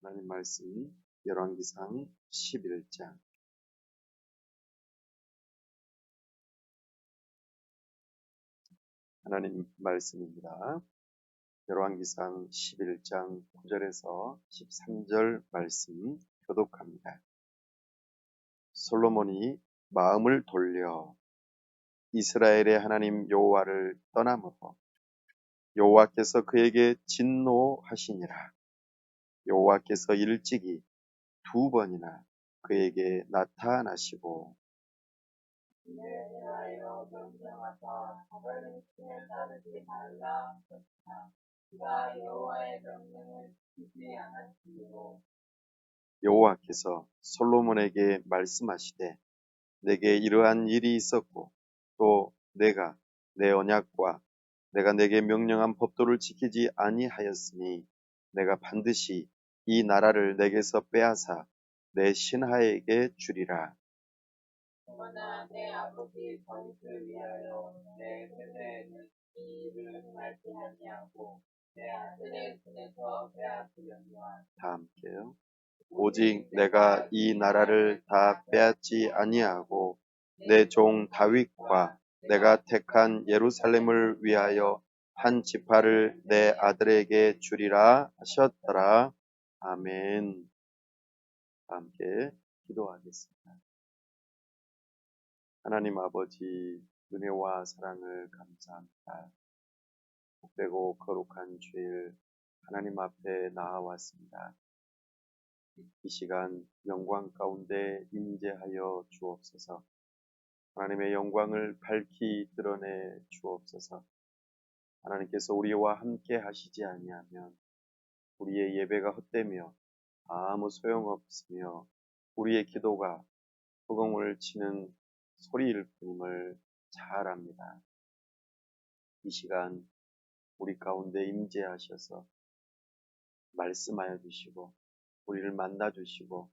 하나님 말씀 열왕기상 11장. 하나님 말씀입니다. 열왕기상 11장 9절에서 13절 말씀 교독합니다. 솔로몬이 마음을 돌려 이스라엘의 하나님 여호와를 떠나므로 여호와께서 그에게 진노하시니라. 여호와께서 일찍이 2번이나 그에게 나타나시고 내하여 명령하사 하나님의 따르지 말라 하셨으나 그가 여호와의 명령을 지키지 않았으므로 여호와께서 솔로몬에게 말씀하시되 내게 이러한 일이 있었고 또 내가 내 언약과 내가 내게 명령한 법도를 지키지 아니하였으니 내가 반드시 이 나라를 내게서 빼앗아 내 신하에게 주리라. 그러나 내 아버지 다윗을 위하여 내 세대에는 이 일을 행하지 아니하고 내 아들의 손에서 빼앗으려니와 다 함께요. 오직 내가 이 나라를 다 빼앗지 아니하고 내 종 다윗과 내가 택한 예루살렘을 위하여 한 지파를 내 아들에게 주리라 하셨더라. 아멘. 함께 기도하겠습니다. 하나님 아버지 은혜와 사랑을 감사합니다. 복되고 거룩한 주일 하나님 앞에 나아왔습니다. 이 시간 영광 가운데 임재하여 주옵소서. 하나님의 영광을 밝히 드러내 주옵소서. 하나님께서 우리와 함께 하시지 아니하면 우리의 예배가 헛되며 아무 소용없으며 우리의 기도가 허공을 치는 소리일 뿐임을 잘 압니다. 이 시간 우리 가운데 임재하셔서 말씀하여 주시고 우리를 만나 주시고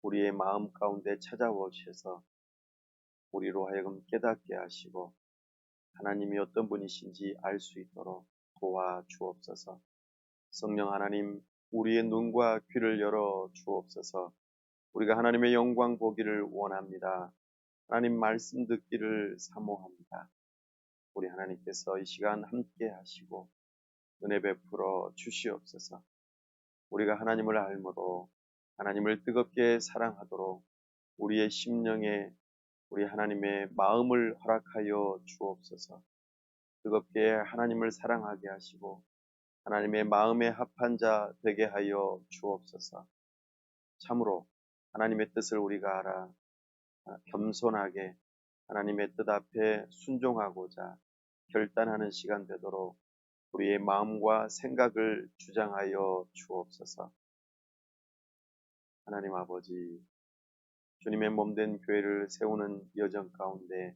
우리의 마음 가운데 찾아오셔서 우리로 하여금 깨닫게 하시고 하나님이 어떤 분이신지 알 수 있도록 도와주옵소서. 성령 하나님, 우리의 눈과 귀를 열어 주옵소서. 우리가 하나님의 영광 보기를 원합니다. 하나님 말씀 듣기를 사모합니다. 우리 하나님께서 이 시간 함께 하시고 은혜 베풀어 주시옵소서. 우리가 하나님을 알므로 하나님을 뜨겁게 사랑하도록 우리의 심령에 우리 하나님의 마음을 허락하여 주옵소서. 뜨겁게 하나님을 사랑하게 하시고 하나님의 마음에 합한 자 되게 하여 주옵소서. 참으로 하나님의 뜻을 우리가 알아 겸손하게 하나님의 뜻 앞에 순종하고자 결단하는 시간 되도록 우리의 마음과 생각을 주장하여 주옵소서. 하나님 아버지, 주님의 몸된 교회를 세우는 여정 가운데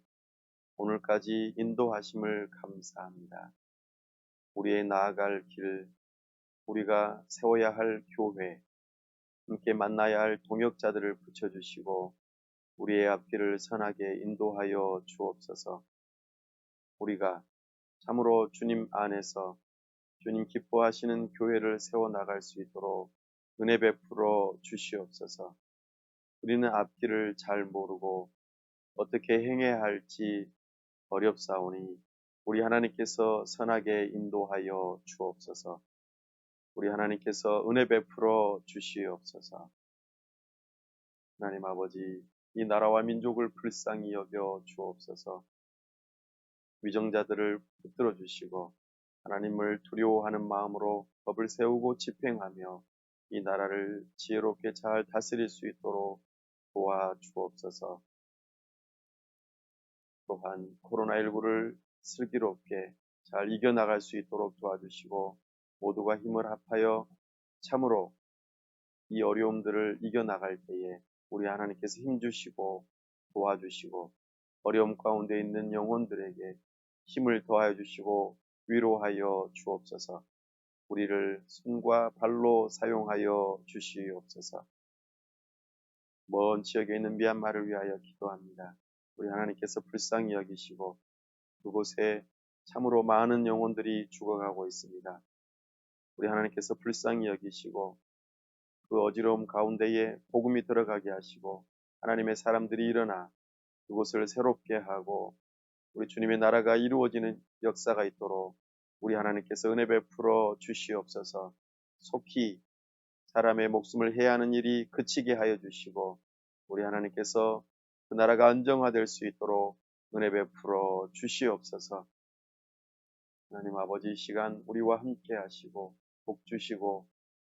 오늘까지 인도하심을 감사합니다. 우리의 나아갈 길, 우리가 세워야 할 교회, 함께 만나야 할 동역자들을 붙여주시고 우리의 앞길을 선하게 인도하여 주옵소서. 우리가 참으로 주님 안에서 주님 기뻐하시는 교회를 세워나갈 수 있도록 은혜 베풀어 주시옵소서. 우리는 앞길을 잘 모르고 어떻게 행해야 할지 어렵사오니 우리 하나님께서 선하게 인도하여 주옵소서. 우리 하나님께서 은혜 베풀어 주시옵소서. 하나님 아버지, 이 나라와 민족을 불쌍히 여겨 주옵소서. 위정자들을 붙들어 주시고 하나님을 두려워하는 마음으로 법을 세우고 집행하며 이 나라를 지혜롭게 잘 다스릴 수 있도록 도와주옵소서. 또한 코로나19를 슬기롭게 잘 이겨나갈 수 있도록 도와주시고 모두가 힘을 합하여 참으로 이 어려움들을 이겨나갈 때에 우리 하나님께서 힘주시고 도와주시고 어려움 가운데 있는 영혼들에게 힘을 더하여 주시고 위로하여 주옵소서. 우리를 손과 발로 사용하여 주시옵소서. 먼 지역에 있는 미얀마를 위하여 기도합니다. 우리 하나님께서 불쌍히 여기시고 그곳에 참으로 많은 영혼들이 죽어가고 있습니다. 우리 하나님께서 불쌍히 여기시고 그 어지러움 가운데에 복음이 들어가게 하시고 하나님의 사람들이 일어나 그곳을 새롭게 하고 우리 주님의 나라가 이루어지는 역사가 있도록 우리 하나님께서 은혜 베풀어 주시옵소서. 속히 사람의 목숨을 해하는 일이 그치게 하여 주시고 우리 하나님께서 그 나라가 안정화될 수 있도록 은혜 베풀어 주시옵소서. 하나님 아버지, 이 시간 우리와 함께 하시고 복 주시고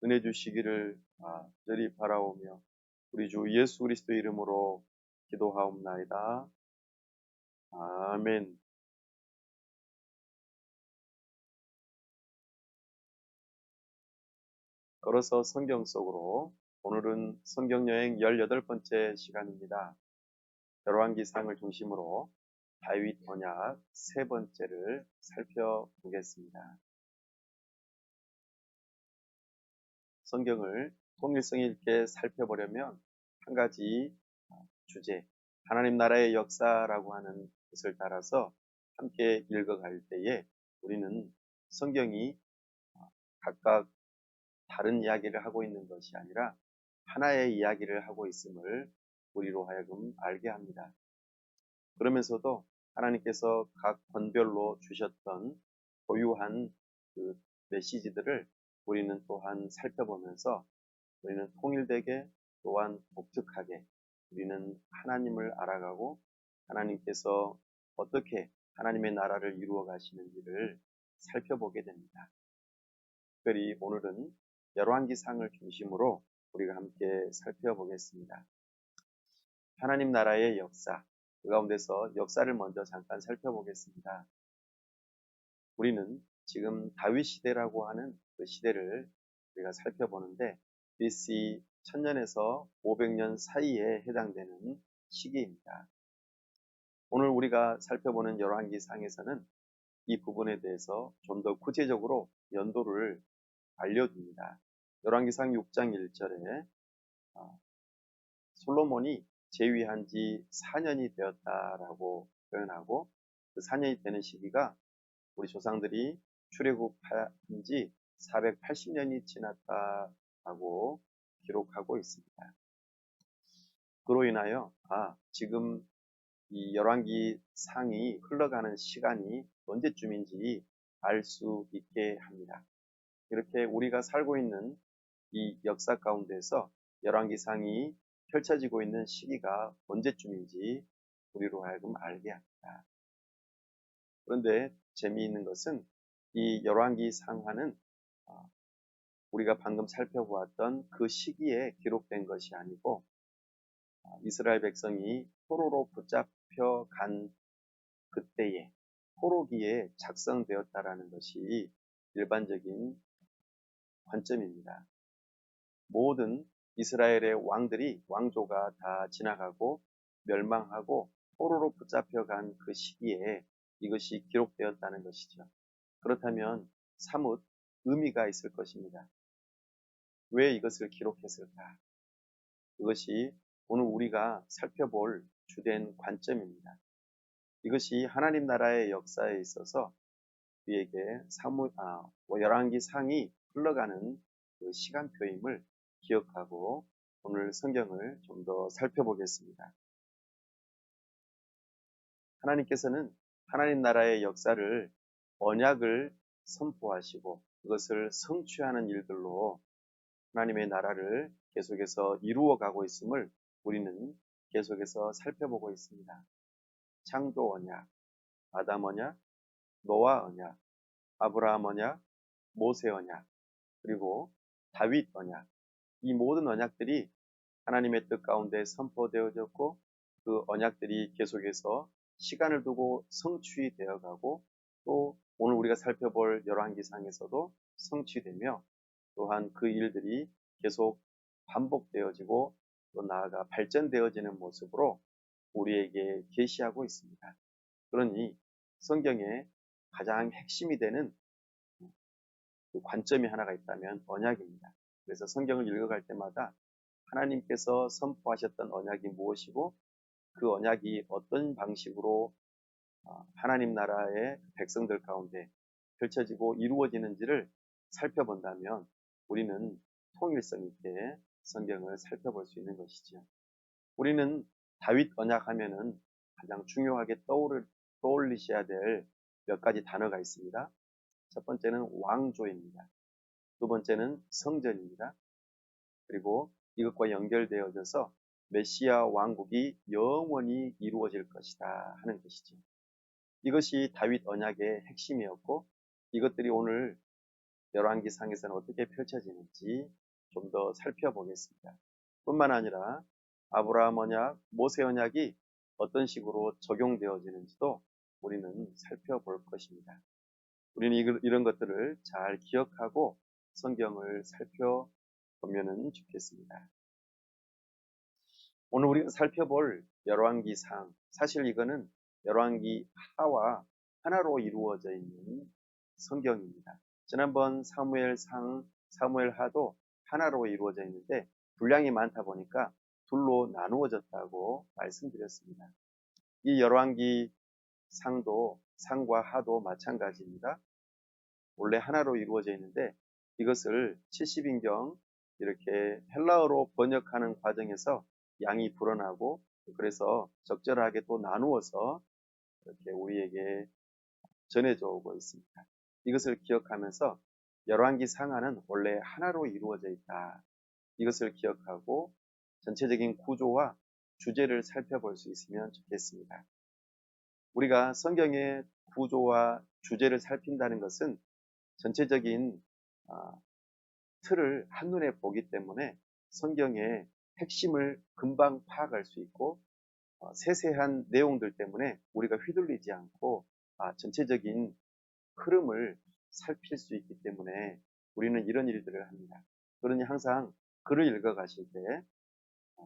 은혜 주시기를 간절히 바라오며 우리 주 예수 그리스도 이름으로 기도하옵나이다. 아멘. 걸어서 성경 속으로 오늘은 성경여행 18번째 시간입니다. 열왕기상을 중심으로 다윗 언약 세 번째를 살펴보겠습니다. 성경을 통일성 있게 살펴보려면 한 가지 주제, 하나님 나라의 역사라고 하는 것을 따라서 함께 읽어갈 때에 우리는 성경이 각각 다른 이야기를 하고 있는 것이 아니라 하나의 이야기를 하고 있음을 우리로 하여금 알게 합니다. 그러면서도 하나님께서 각 권별로 주셨던 고유한 그 메시지들을 우리는 또한 살펴보면서 우리는 통일되게 또한 독특하게 우리는 하나님을 알아가고 하나님께서 어떻게 하나님의 나라를 이루어 가시는지를 살펴보게 됩니다. 특별히 오늘은 열왕기상을 중심으로 우리가 함께 살펴보겠습니다. 하나님 나라의 역사, 그 가운데서 역사를 먼저 잠깐 살펴보겠습니다. 우리는 지금 다윗 시대라고 하는 그 시대를 우리가 살펴보는데 BC 1000년에서 500년 사이에 해당되는 시기입니다. 오늘 우리가 살펴보는 열왕기상에서는 이 부분에 대해서 좀 더 구체적으로 연도를 알려줍니다. 열왕기상 6장 1절에 솔로몬이 재위한 지 4년이 되었다라고 표현하고 그 4년이 되는 시기가 우리 조상들이 출애굽한 지 480년이 지났다라고 기록하고 있습니다. 그로 인하여 지금 이 열왕기상이 흘러가는 시간이 언제쯤인지 알 수 있게 합니다. 이렇게 우리가 살고 있는 이 역사 가운데서 열왕기상이 펼쳐지고 있는 시기가 언제쯤인지 우리로 하여금 알게 합니다. 그런데 재미있는 것은 이 열왕기상하는 우리가 방금 살펴보았던 그 시기에 기록된 것이 아니고 이스라엘 백성이 포로로 붙잡혀 간 그때에 포로기에 작성되었다라는 것이 일반적인 관점입니다. 모든 이스라엘의 왕들이 왕조가 다 지나가고 멸망하고 포로로 붙잡혀간 그 시기에 이것이 기록되었다는 것이죠. 그렇다면 사뭇 의미가 있을 것입니다. 왜 이것을 기록했을까? 이것이 오늘 우리가 살펴볼 주된 관점입니다. 이것이 하나님 나라의 역사에 있어서 우리에게 열왕기상이 흘러가는 그 시간표임을 기억하고 오늘 성경을 좀 더 살펴보겠습니다. 하나님께서는 하나님 나라의 역사를 언약을 선포하시고 그것을 성취하는 일들로 하나님의 나라를 계속해서 이루어가고 있음을 우리는 계속해서 살펴보고 있습니다. 창조 언약, 아담 언약, 노아 언약, 아브라함 언약, 모세 언약, 그리고 다윗 언약. 이 모든 언약들이 하나님의 뜻 가운데 선포되어졌고 그 언약들이 계속해서 시간을 두고 성취되어 가고 또 오늘 우리가 살펴볼 열왕기상에서도 성취되며 또한 그 일들이 계속 반복되어지고 또 나아가 발전되어지는 모습으로 우리에게 계시하고 있습니다. 그러니 성경의 가장 핵심이 되는 그 관점이 하나가 있다면 언약입니다. 그래서 성경을 읽어갈 때마다 하나님께서 선포하셨던 언약이 무엇이고 그 언약이 어떤 방식으로 하나님 나라의 백성들 가운데 펼쳐지고 이루어지는지를 살펴본다면 우리는 통일성 있게 성경을 살펴볼 수 있는 것이죠. 우리는 다윗 언약 하면은 가장 중요하게 떠올리셔야 될 몇 가지 단어가 있습니다. 첫 번째는 왕조입니다. 두 번째는 성전입니다. 그리고 이것과 연결되어져서 메시아 왕국이 영원히 이루어질 것이다 하는 것이죠. 이것이 다윗 언약의 핵심이었고 이것들이 오늘 열왕기상에서는 어떻게 펼쳐지는지 좀 더 살펴보겠습니다. 뿐만 아니라 아브라함 언약, 모세 언약이 어떤 식으로 적용되어지는지도 우리는 살펴볼 것입니다. 우리는 이런 것들을 잘 기억하고 성경을 살펴보면 좋겠습니다. 오늘 우리가 살펴볼 열왕기상, 사실 이거는 열왕기 하와 하나로 이루어져 있는 성경입니다. 지난번 사무엘하도 하나로 이루어져 있는데 분량이 많다 보니까 둘로 나누어졌다고 말씀드렸습니다. 이 열왕기 상과 하도 마찬가지입니다. 원래 하나로 이루어져 있는데 이것을 70인경 이렇게 헬라어로 번역하는 과정에서 양이 불어나고 그래서 적절하게 또 나누어서 이렇게 우리에게 전해져 오고 있습니다. 이것을 기억하면서 열왕기 상하는 원래 하나로 이루어져 있다. 이것을 기억하고 전체적인 구조와 주제를 살펴볼 수 있으면 좋겠습니다. 우리가 성경의 구조와 주제를 살핀다는 것은 전체적인 틀을 한눈에 보기 때문에 성경의 핵심을 금방 파악할 수 있고 세세한 내용들 때문에 우리가 휘둘리지 않고 전체적인 흐름을 살필 수 있기 때문에 우리는 이런 일들을 합니다. 그러니 항상 글을 읽어 가실 때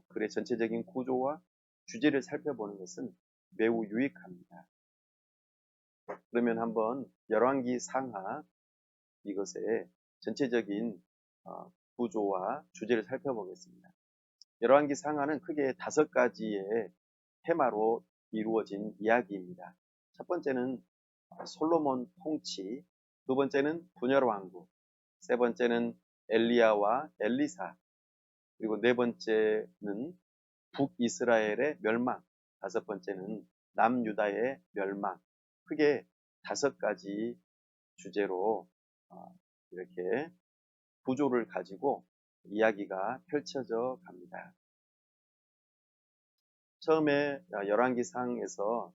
글의 전체적인 구조와 주제를 살펴보는 것은 매우 유익합니다. 그러면 한번 열왕기 상하 이것의 전체적인 구조와 주제를 살펴보겠습니다. 열왕기 상하는 크게 5가지의 테마로 이루어진 이야기입니다. 첫 번째는 솔로몬 통치, 두 번째는 분열왕국, 세 번째는 엘리야와 엘리사, 그리고 네 번째는 북이스라엘의 멸망, 다섯 번째는 남유다의 멸망, 크게 5가지 주제로 이렇게 구조를 가지고 이야기가 펼쳐져 갑니다. 처음에 열왕기상에서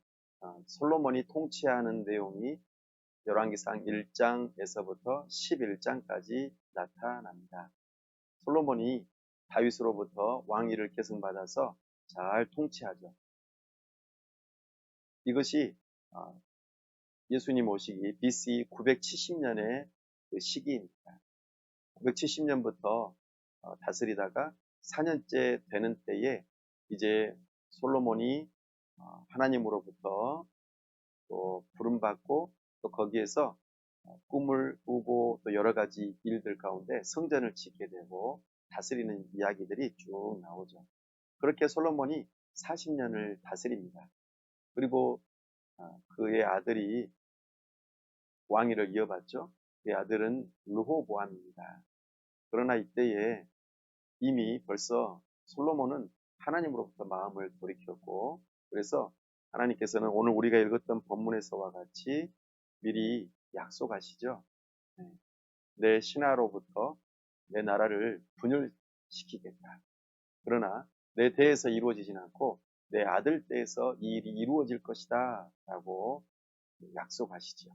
솔로몬이 통치하는 내용이 열왕기상 1장에서부터 11장까지 나타납니다. 솔로몬이 다윗으로부터 왕위를 계승받아서 잘 통치하죠. 이것이 예수님 오시기 BC 970년의 그 시기입니다. 970년부터 다스리다가 4년째 되는 때에 이제 솔로몬이 하나님으로부터 또 부름받고 또 거기에서 꿈을 꾸고 또 여러 가지 일들 가운데 성전을 짓게 되고 다스리는 이야기들이 쭉 나오죠. 그렇게 솔로몬이 40년을 다스립니다. 그리고 그의 아들이 왕위를 이어받죠. 그의 아들은 르호보암입니다. 그러나 이때에 이미 벌써 솔로몬은 하나님으로부터 마음을 돌이켰고 그래서 하나님께서는 오늘 우리가 읽었던 본문에서와 같이 미리 약속하시죠. 내 신하로부터 내 나라를 분열시키겠다. 그러나 내 때에서 이루어지진 않고 내 아들 때에서 이 일이 이루어질 것이다 라고 약속하시죠.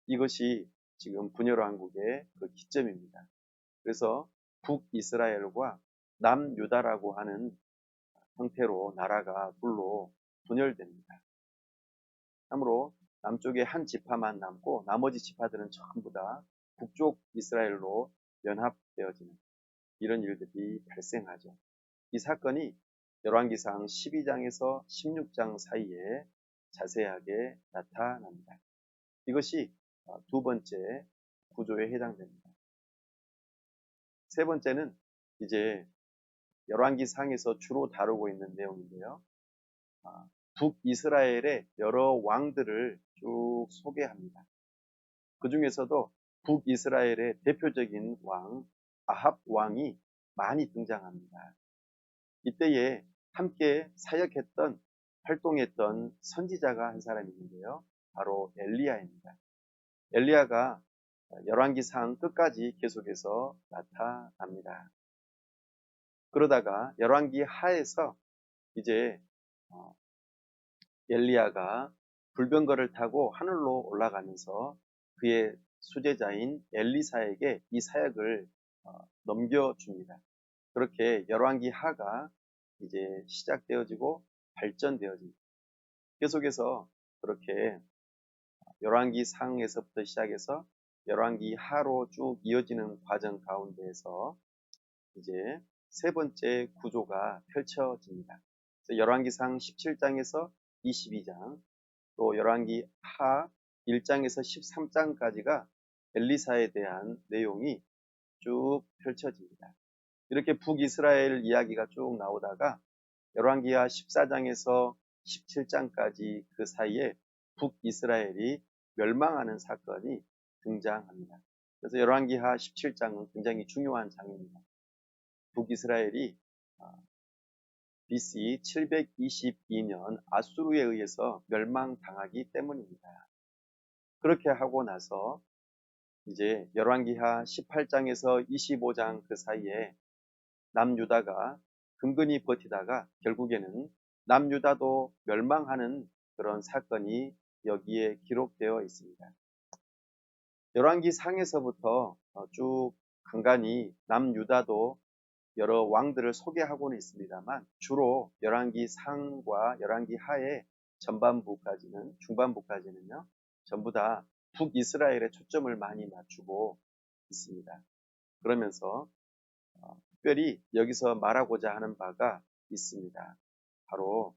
이것이 지금 분열왕국의 그 기점입니다. 그래서 북이스라엘과 남유다라고 하는 형태로 나라가 둘로 분열됩니다. 참으로 남쪽에 한 지파만 남고 나머지 지파들은 전부 다 북쪽 이스라엘로 연합되어지는 이런 일들이 발생하죠. 이 사건이 열왕기상 12장에서 16장 사이에 자세하게 나타납니다. 이것이 두 번째 구조에 해당됩니다. 세 번째는 이제 열왕기상에서 주로 다루고 있는 내용인데요. 북이스라엘의 여러 왕들을 쭉 소개합니다. 그 중에서도 북이스라엘의 대표적인 왕 아합 왕이 많이 등장합니다. 이때에 함께 사역했던 활동했던 선지자가 한 사람이 있는데요. 바로 엘리야입니다. 엘리야가 열왕기상 끝까지 계속해서 나타납니다. 그러다가 열왕기 하에서 이제 엘리야가 불병거를 타고 하늘로 올라가면서 그의 수제자인 엘리사에게 이 사역을 넘겨줍니다. 그렇게 열왕기 하가 이제 시작되어지고 발전되어집니다. 계속해서 그렇게 열왕기 상에서부터 시작해서 열왕기 하로 쭉 이어지는 과정 가운데에서 이제 세 번째 구조가 펼쳐집니다. 열왕기상 17장에서 22장, 또 열왕기 하 1장에서 13장까지가 엘리사에 대한 내용이 쭉 펼쳐집니다. 이렇게 북이스라엘 이야기가 쭉 나오다가 열왕기하 14장에서 17장까지 그 사이에 북이스라엘이 멸망하는 사건이 등장합니다. 그래서 열왕기하 17장은 굉장히 중요한 장입니다. 북이스라엘이 BC 722년 아수르에 의해서 멸망당하기 때문입니다. 그렇게 하고 나서 이제 열왕기하 18장에서 25장 그 사이에 남유다가 근근히 버티다가 결국에는 남유다도 멸망하는 그런 사건이 여기에 기록되어 있습니다. 열왕기 상에서부터 쭉 간간히 남유다도 여러 왕들을 소개하고는 있습니다만 주로 열왕기 상과 열왕기 하의 전반부까지는 중반부까지는요 전부 다 북이스라엘에 초점을 많이 맞추고 있습니다. 그러면서 특별히 여기서 말하고자 하는 바가 있습니다. 바로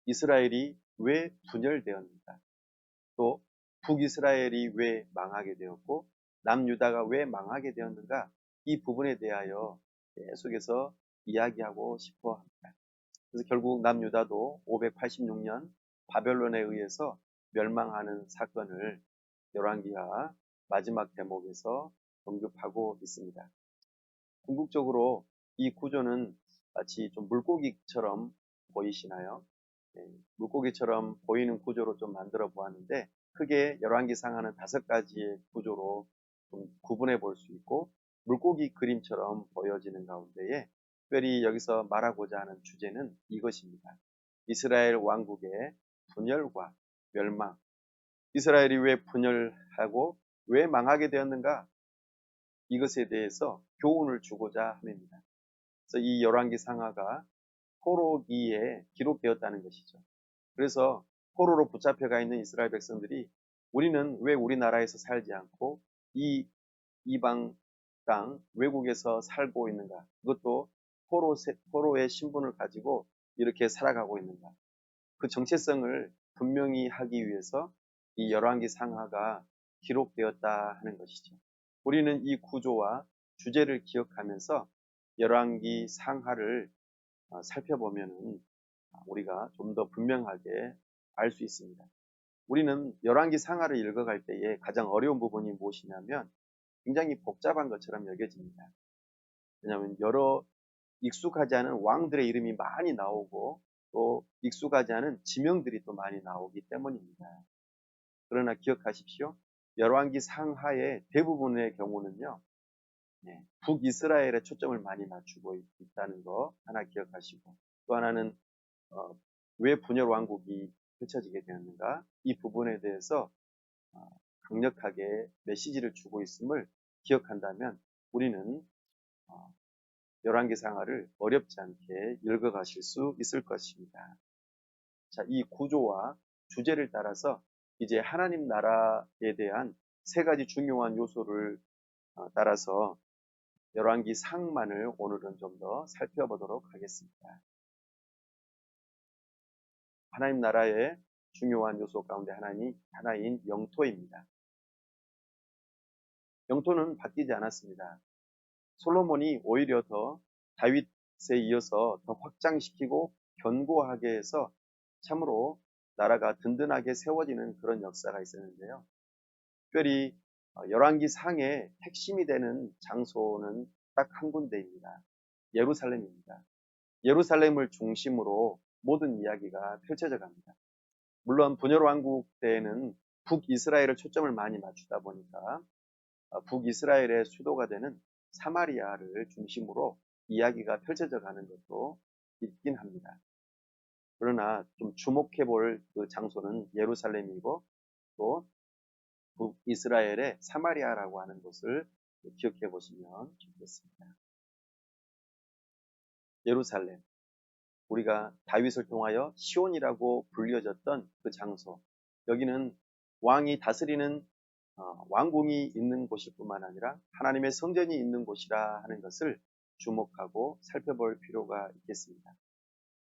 이스라엘이 왜 분열되었는가, 또 북이스라엘이 왜 망하게 되었고 남유다가 왜 망하게 되었는가, 이 부분에 대하여 계속해서 이야기하고 싶어 합니다. 그래서 결국 남유다도 586년 바벨론에 의해서 멸망하는 사건을 열왕기하 마지막 대목에서 언급하고 있습니다. 궁극적으로 이 구조는 마치 좀 물고기처럼 보이시나요? 네, 물고기처럼 보이는 구조로 좀 만들어 보았는데 크게 열왕기상하는 5가지의 구조로 좀 구분해 볼 수 있고 물고기 그림처럼 보여지는 가운데에 특별히 여기서 말하고자 하는 주제는 이것입니다. 이스라엘 왕국의 분열과 멸망. 이스라엘이 왜 분열하고 왜 망하게 되었는가? 이것에 대해서 교훈을 주고자 합니다. 그래서 이 열왕기 상하가 포로기에 기록되었다는 것이죠. 그래서 포로로 붙잡혀가 있는 이스라엘 백성들이 우리는 왜 우리나라에서 살지 않고 이 이방 땅 외국에서 살고 있는가? 그것도 포로의 신분을 가지고 이렇게 살아가고 있는가? 그 정체성을 분명히 하기 위해서 이 열왕기 상하가 기록되었다 하는 것이죠. 우리는 이 구조와 주제를 기억하면서 열왕기 상하를 살펴보면 우리가 좀 더 분명하게 알 수 있습니다. 우리는 열왕기 상하를 읽어갈 때에 가장 어려운 부분이 무엇이냐면 굉장히 복잡한 것처럼 여겨집니다. 왜냐하면 여러 익숙하지 않은 왕들의 이름이 많이 나오고 또 익숙하지 않은 지명들이 또 많이 나오기 때문입니다. 그러나 기억하십시오. 열왕기 상하의 대부분의 경우는요. 북이스라엘에 초점을 많이 맞추고 있다는 거 하나 기억하시고 또 하나는 왜 분열 왕국이 펼쳐지게 되었는가 이 부분에 대해서 강력하게 메시지를 주고 있음을 기억한다면 우리는 열왕기 상하를 어렵지 않게 읽어가실 수 있을 것입니다. 자, 이 구조와 주제를 따라서 이제 하나님 나라에 대한 3가지 중요한 요소를 따라서 열왕기 상만을 오늘은 좀 더 살펴보도록 하겠습니다. 하나님 나라의 중요한 요소 가운데 하나인 영토입니다. 영토는 바뀌지 않았습니다. 솔로몬이 오히려 더 다윗에 이어서 더 확장시키고 견고하게 해서 참으로 나라가 든든하게 세워지는 그런 역사가 있었는데요. 특별히 열왕기 상의 핵심이 되는 장소는 딱 한 군데입니다. 예루살렘입니다. 예루살렘을 중심으로 모든 이야기가 펼쳐져 갑니다. 물론 분열 왕국 때에는 북이스라엘을 초점을 많이 맞추다 보니까 북이스라엘의 수도가 되는 사마리아를 중심으로 이야기가 펼쳐져 가는 것도 있긴 합니다. 그러나 좀 주목해 볼 그 장소는 예루살렘이고 또 북이스라엘의 사마리아라고 하는 곳을 기억해 보시면 좋겠습니다. 예루살렘, 우리가 다윗을 통하여 시온이라고 불려졌던 그 장소, 여기는 왕이 다스리는 왕궁이 있는 곳일 뿐만 아니라 하나님의 성전이 있는 곳이라 하는 것을 주목하고 살펴볼 필요가 있겠습니다.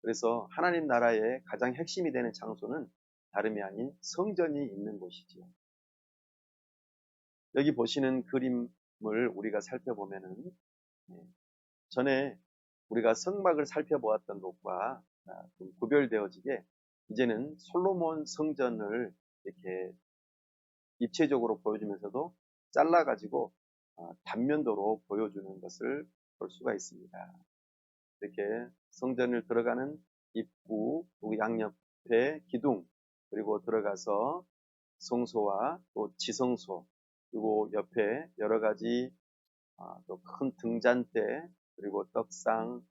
그래서 하나님 나라의 가장 핵심이 되는 장소는 다름이 아닌 성전이 있는 곳이지요. 여기 보시는 그림을 우리가 살펴보면은 전에 우리가 성막을 살펴보았던 것과 좀 구별되어지게 이제는 솔로몬 성전을 이렇게 입체적으로 보여주면서도 잘라가지고 단면도로 보여주는 것을 볼 수가 있습니다. 이렇게 성전을 들어가는 입구, 양옆에 기둥, 그리고 들어가서 성소와 또 지성소, 그리고 옆에 여러 가지 또 큰 등잔대, 그리고 떡상,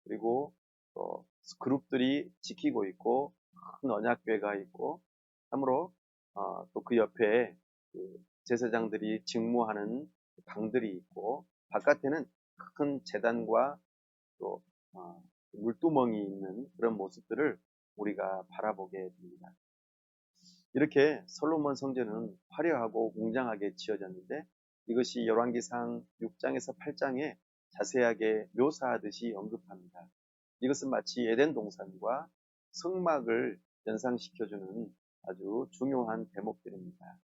그리고 또 그룹들이 지키고 있고 큰 언약궤가 있고 참으로 또 그 옆에 그 제사장들이 직무하는 방들이 있고 바깥에는 큰 제단과 또 물두멍이 있는 그런 모습들을 우리가 바라보게 됩니다. 이렇게 솔로몬 성전은 화려하고 웅장하게 지어졌는데 이것이 열왕기상 6장에서 8장에 자세하게 묘사하듯이 언급합니다. 이것은 마치 에덴 동산과 성막을 연상시켜주는 아주 중요한 대목들입니다.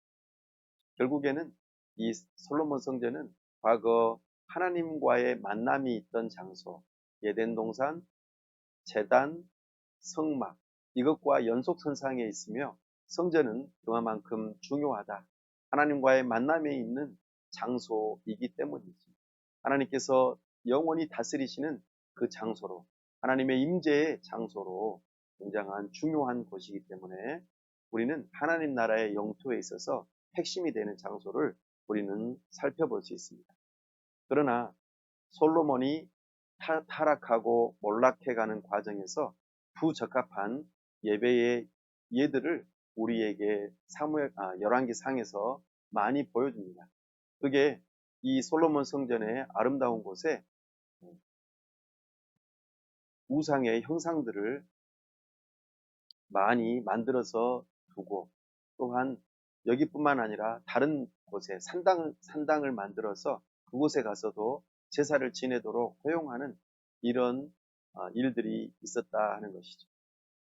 결국에는 이 솔로몬 성전은 과거 하나님과의 만남이 있던 장소, 에덴 동산, 제단, 성막, 이것과 연속선상에 있으며 성전은 그만큼 중요하다. 하나님과의 만남에 있는 장소이기 때문이지. 하나님께서 영원히 다스리시는 그 장소로, 하나님의 임재의 장소로 굉장한 중요한 곳이기 때문에 우리는 하나님 나라의 영토에 있어서 핵심이 되는 장소를 우리는 살펴볼 수 있습니다. 그러나 솔로몬이 타락하고 몰락해가는 과정에서 부적합한 예배의 예들을 우리에게 열왕기 상에서 많이 보여줍니다. 그게 이 솔로몬 성전의 아름다운 곳에 우상의 형상들을 많이 만들어서 두고 또한 여기뿐만 아니라 다른 곳에 산당을 만들어서 그곳에 가서도 제사를 지내도록 허용하는 이런 일들이 있었다 하는 것이죠.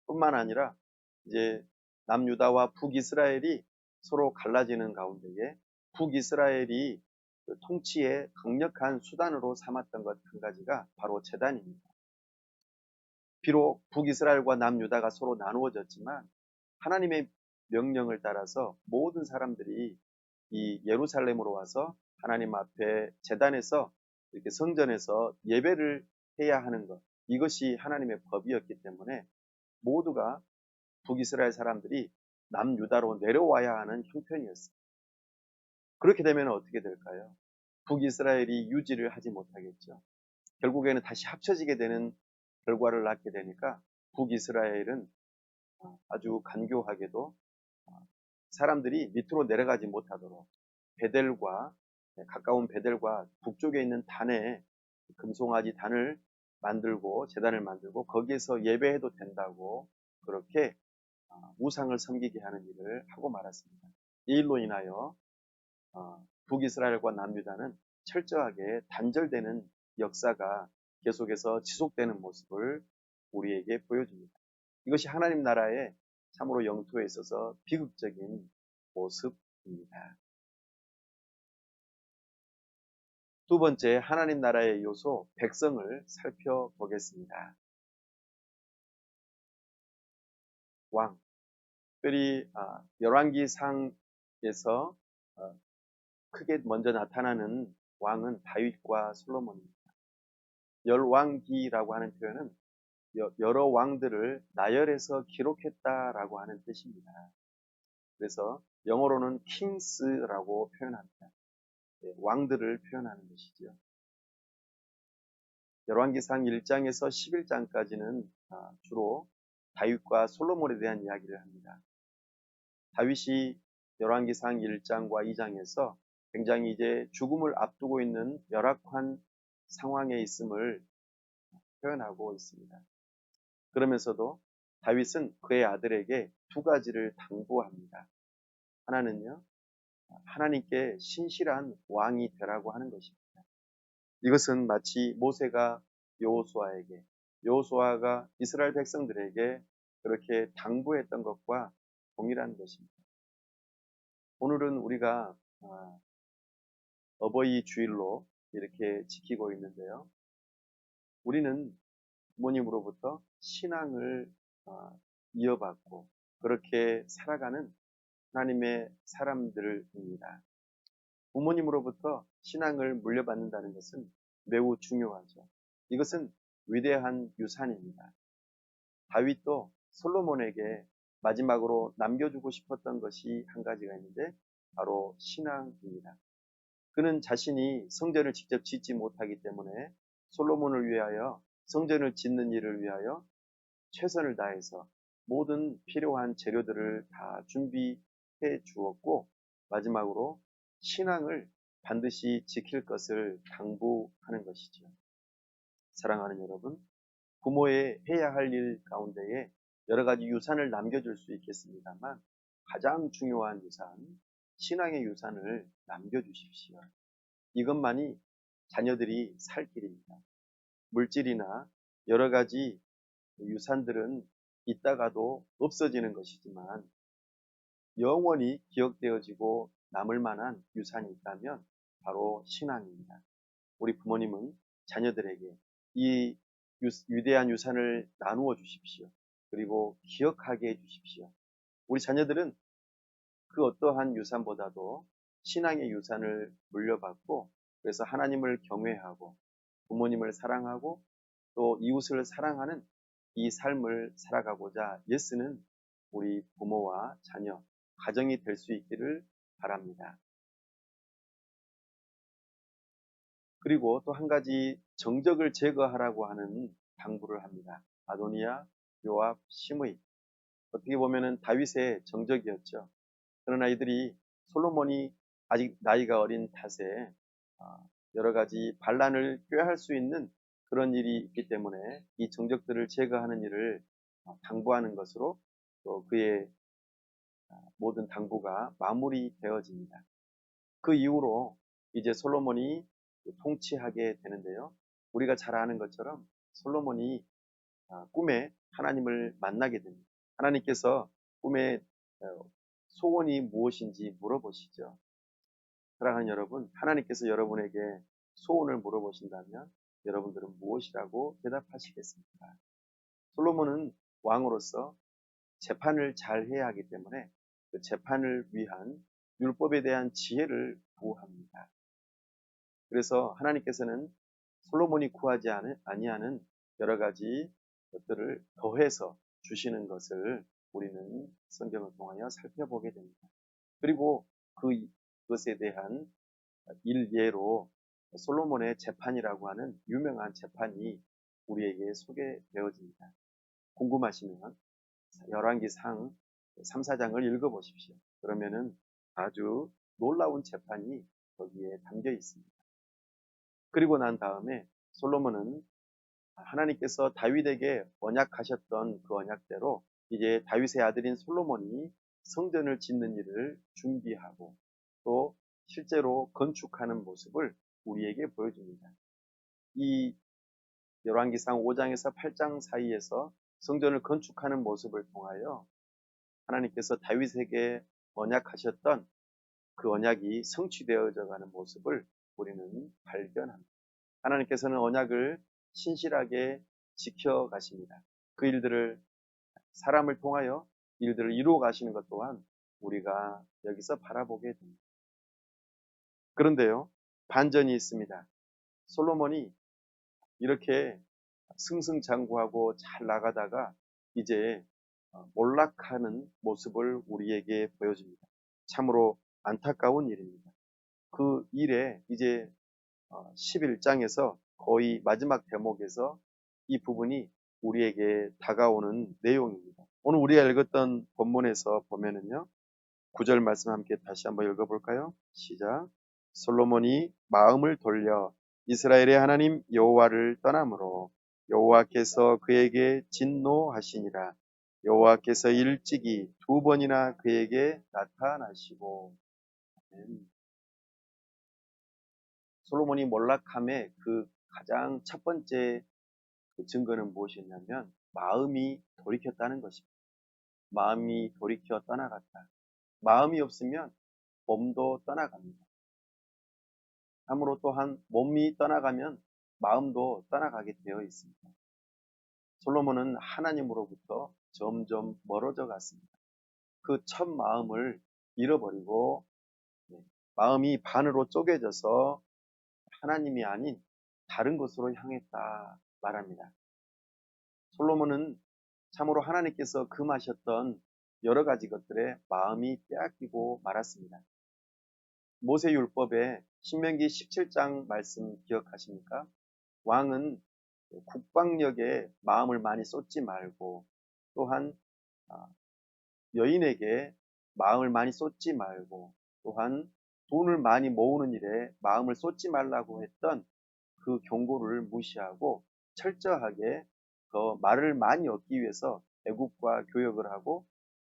뿐만 아니라 이제 남유다와 북이스라엘이 서로 갈라지는 가운데에 북이스라엘이 그 통치의 강력한 수단으로 삼았던 것 한 가지가 바로 제단입니다. 비록 북이스라엘과 남유다가 서로 나누어졌지만 하나님의 명령을 따라서 모든 사람들이 이 예루살렘으로 와서 하나님 앞에 제단에서 이렇게 성전에서 예배를 해야 하는 것, 이것이 하나님의 법이었기 때문에 모두가 북이스라엘 사람들이 남유다로 내려와야 하는 형편이었습니다. 그렇게 되면 어떻게 될까요? 북이스라엘이 유지를 하지 못하겠죠. 결국에는 다시 합쳐지게 되는 결과를 낳게 되니까 북이스라엘은 아주 간교하게도 사람들이 밑으로 내려가지 못하도록 베델과 가까운 베델과 북쪽에 있는 단에 금송아지 단을 만들고 제단을 만들고 거기에서 예배해도 된다고 그렇게 우상을 섬기게 하는 일을 하고 말았습니다. 이 일로 인하여 북이스라엘과 남유다는 철저하게 단절되는 역사가 계속해서 지속되는 모습을 우리에게 보여줍니다. 이것이 하나님 나라의 참으로 영토에 있어서 비극적인 모습입니다. 두 번째 하나님 나라의 요소 백성을 살펴보겠습니다. 왕, 특별히 열왕기상에서 크게 먼저 나타나는 왕은 다윗과 솔로몬입니다. 열왕기라고 하는 표현은 여러 왕들을 나열해서 기록했다라고 하는 뜻입니다. 그래서 영어로는 kings라고 표현합니다. 왕들을 표현하는 것이죠. 열왕기상 1장에서 11장까지는 주로 다윗과 솔로몬에 대한 이야기를 합니다. 다윗이 열왕기상 1장과 2장에서 굉장히 이제 죽음을 앞두고 있는 열악한 상황에 있음을 표현하고 있습니다. 그러면서도 다윗은 그의 아들에게 두 가지를 당부합니다. 하나는요, 하나님께 신실한 왕이 되라고 하는 것입니다. 이것은 마치 모세가 여호수아에게, 여호수아가 이스라엘 백성들에게 그렇게 당부했던 것과 동일한 것입니다. 오늘은 우리가 어버이 주일로 이렇게 지키고 있는데요. 우리는 부모님으로부터 신앙을 이어받고 그렇게 살아가는 하나님의 사람들입니다. 부모님으로부터 신앙을 물려받는다는 것은 매우 중요하죠. 이것은 위대한 유산입니다. 다윗도 솔로몬에게 마지막으로 남겨주고 싶었던 것이 한 가지가 있는데 바로 신앙입니다. 그는 자신이 성전을 직접 짓지 못하기 때문에 솔로몬을 위하여 성전을 짓는 일을 위하여 최선을 다해서 모든 필요한 재료들을 다 준비해 주었고 마지막으로 신앙을 반드시 지킬 것을 당부하는 것이죠. 사랑하는 여러분, 부모의 해야 할 일 가운데에 여러 가지 유산을 남겨줄 수 있겠습니다만 가장 중요한 유산, 신앙의 유산을 남겨주십시오. 이것만이 자녀들이 살 길입니다. 물질이나 여러 가지 유산들은 있다가도 없어지는 것이지만 영원히 기억되어지고 남을 만한 유산이 있다면 바로 신앙입니다. 우리 부모님은 자녀들에게 이 위대한 유산을 나누어 주십시오. 그리고 기억하게 해 주십시오. 우리 자녀들은 그 어떠한 유산보다도 신앙의 유산을 물려받고 그래서 하나님을 경외하고 부모님을 사랑하고 또 이웃을 사랑하는 이 삶을 살아가고자 애쓰는 우리 부모와 자녀, 가정이 될 수 있기를 바랍니다. 그리고 또 한 가지 정적을 제거하라고 하는 당부를 합니다. 아도니아, 요압, 시므이. 어떻게 보면은 다윗의 정적이었죠. 그러나 이들이 솔로몬이 아직 나이가 어린 탓에 여러 가지 반란을 꾀할 수 있는 그런 일이 있기 때문에 이 정적들을 제거하는 일을 당부하는 것으로 또 그의 모든 당부가 마무리되어집니다. 그 이후로 이제 솔로몬이 통치하게 되는데요. 우리가 잘 아는 것처럼 솔로몬이 꿈에 하나님을 만나게 됩니다. 하나님께서 꿈에 소원이 무엇인지 물어보시죠. 사랑하는 여러분, 하나님께서 여러분에게 소원을 물어보신다면 여러분들은 무엇이라고 대답하시겠습니까? 솔로몬은 왕으로서 재판을 잘 해야 하기 때문에 그 재판을 위한 율법에 대한 지혜를 구합니다. 그래서 하나님께서는 솔로몬이 구하지 아니하는 여러 가지 것들을 더해서 주시는 것을 우리는 성경을 통하여 살펴보게 됩니다. 그리고 그것에 대한 일예로 솔로몬의 재판이라고 하는 유명한 재판이 우리에게 소개되어집니다. 궁금하시면 열왕기상 3, 4장을 읽어보십시오. 그러면은 아주 놀라운 재판이 거기에 담겨 있습니다. 그리고 난 다음에 솔로몬은 하나님께서 다윗에게 언약하셨던 그 언약대로 이제 다윗의 아들인 솔로몬이 성전을 짓는 일을 준비하고 또 실제로 건축하는 모습을 우리에게 보여줍니다. 이 열왕기상 5장에서 8장 사이에서 성전을 건축하는 모습을 통하여 하나님께서 다윗에게 언약하셨던 그 언약이 성취되어져 가는 모습을 우리는 발견합니다. 하나님께서는 언약을 신실하게 지켜가십니다. 그 일들을 사람을 통하여 일들을 이루어 가시는 것 또한 우리가 여기서 바라보게 됩니다. 그런데요, 반전이 있습니다. 솔로몬이 이렇게 승승장구하고 잘 나가다가 이제 몰락하는 모습을 우리에게 보여줍니다. 참으로 안타까운 일입니다. 그 일에 이제 11장에서 거의 마지막 대목에서 이 부분이 우리에게 다가오는 내용입니다. 오늘 우리가 읽었던 본문에서 보면은요, 9절 말씀 함께 다시 한번 읽어볼까요? 시작. 솔로몬이 마음을 돌려 이스라엘의 하나님 여호와를 떠나므로 여호와께서 그에게 진노하시니라. 여호와께서 일찍이 두 번이나 그에게 나타나시고. 솔로몬이 몰락함의 그 가장 첫 번째 그 증거는 무엇이었냐면 마음이 돌이켰다는 것입니다. 마음이 돌이켜 떠나갔다. 마음이 없으면 몸도 떠나갑니다. 참으로 또한 몸이 떠나가면 마음도 떠나가게 되어 있습니다. 솔로몬은 하나님으로부터 점점 멀어져 갔습니다. 그 첫 마음을 잃어버리고 마음이 반으로 쪼개져서 하나님이 아닌 다른 것으로 향했다 말합니다. 솔로몬은 참으로 하나님께서 금하셨던 여러 가지 것들에 마음이 빼앗기고 말았습니다. 모세율법에 신명기 17장 말씀 기억하십니까? 왕은 국방력에 마음을 많이 쏟지 말고 또한 여인에게 마음을 많이 쏟지 말고 또한 돈을 많이 모으는 일에 마음을 쏟지 말라고 했던 그 경고를 무시하고 철저하게 더 말을 많이 얻기 위해서 애국과 교역을 하고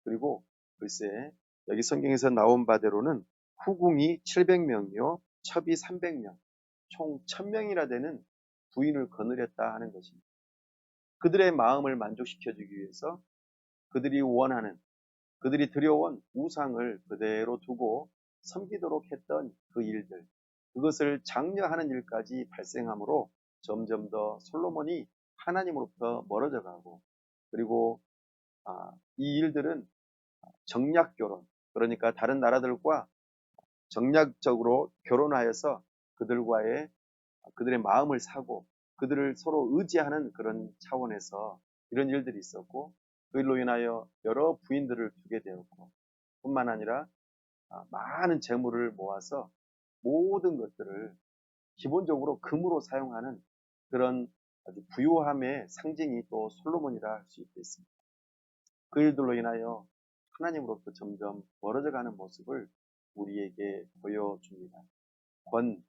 그리고 글쎄 여기 성경에서 나온 바대로는 후궁이 700명이요 첩이 300명 총 1000명이나 되는 부인을 거느렸다 하는 것입니다. 그들의 마음을 만족시켜주기 위해서 그들이 원하는 그들이 들여온 우상을 그대로 두고 섬기도록 했던 그 일들 그것을 장려하는 일까지 발생하므로 점점 더 솔로몬이 하나님으로부터 멀어져 가고 그리고 이 일들은 정략 결혼 그러니까 다른 나라들과 정략적으로 결혼하여서 그들의 마음을 사고 그들을 서로 의지하는 그런 차원에서 이런 일들이 있었고 그 일로 인하여 여러 부인들을 두게 되었고 뿐만 아니라 많은 재물을 모아서 모든 것들을 기본적으로 금으로 사용하는 그런 아주 부유함의 상징이 또 솔로몬이라 할 수 있겠습니다. 그 일들로 인하여 하나님으로부터 점점 멀어져 가는 모습을 우리에게 보여줍니다. 권,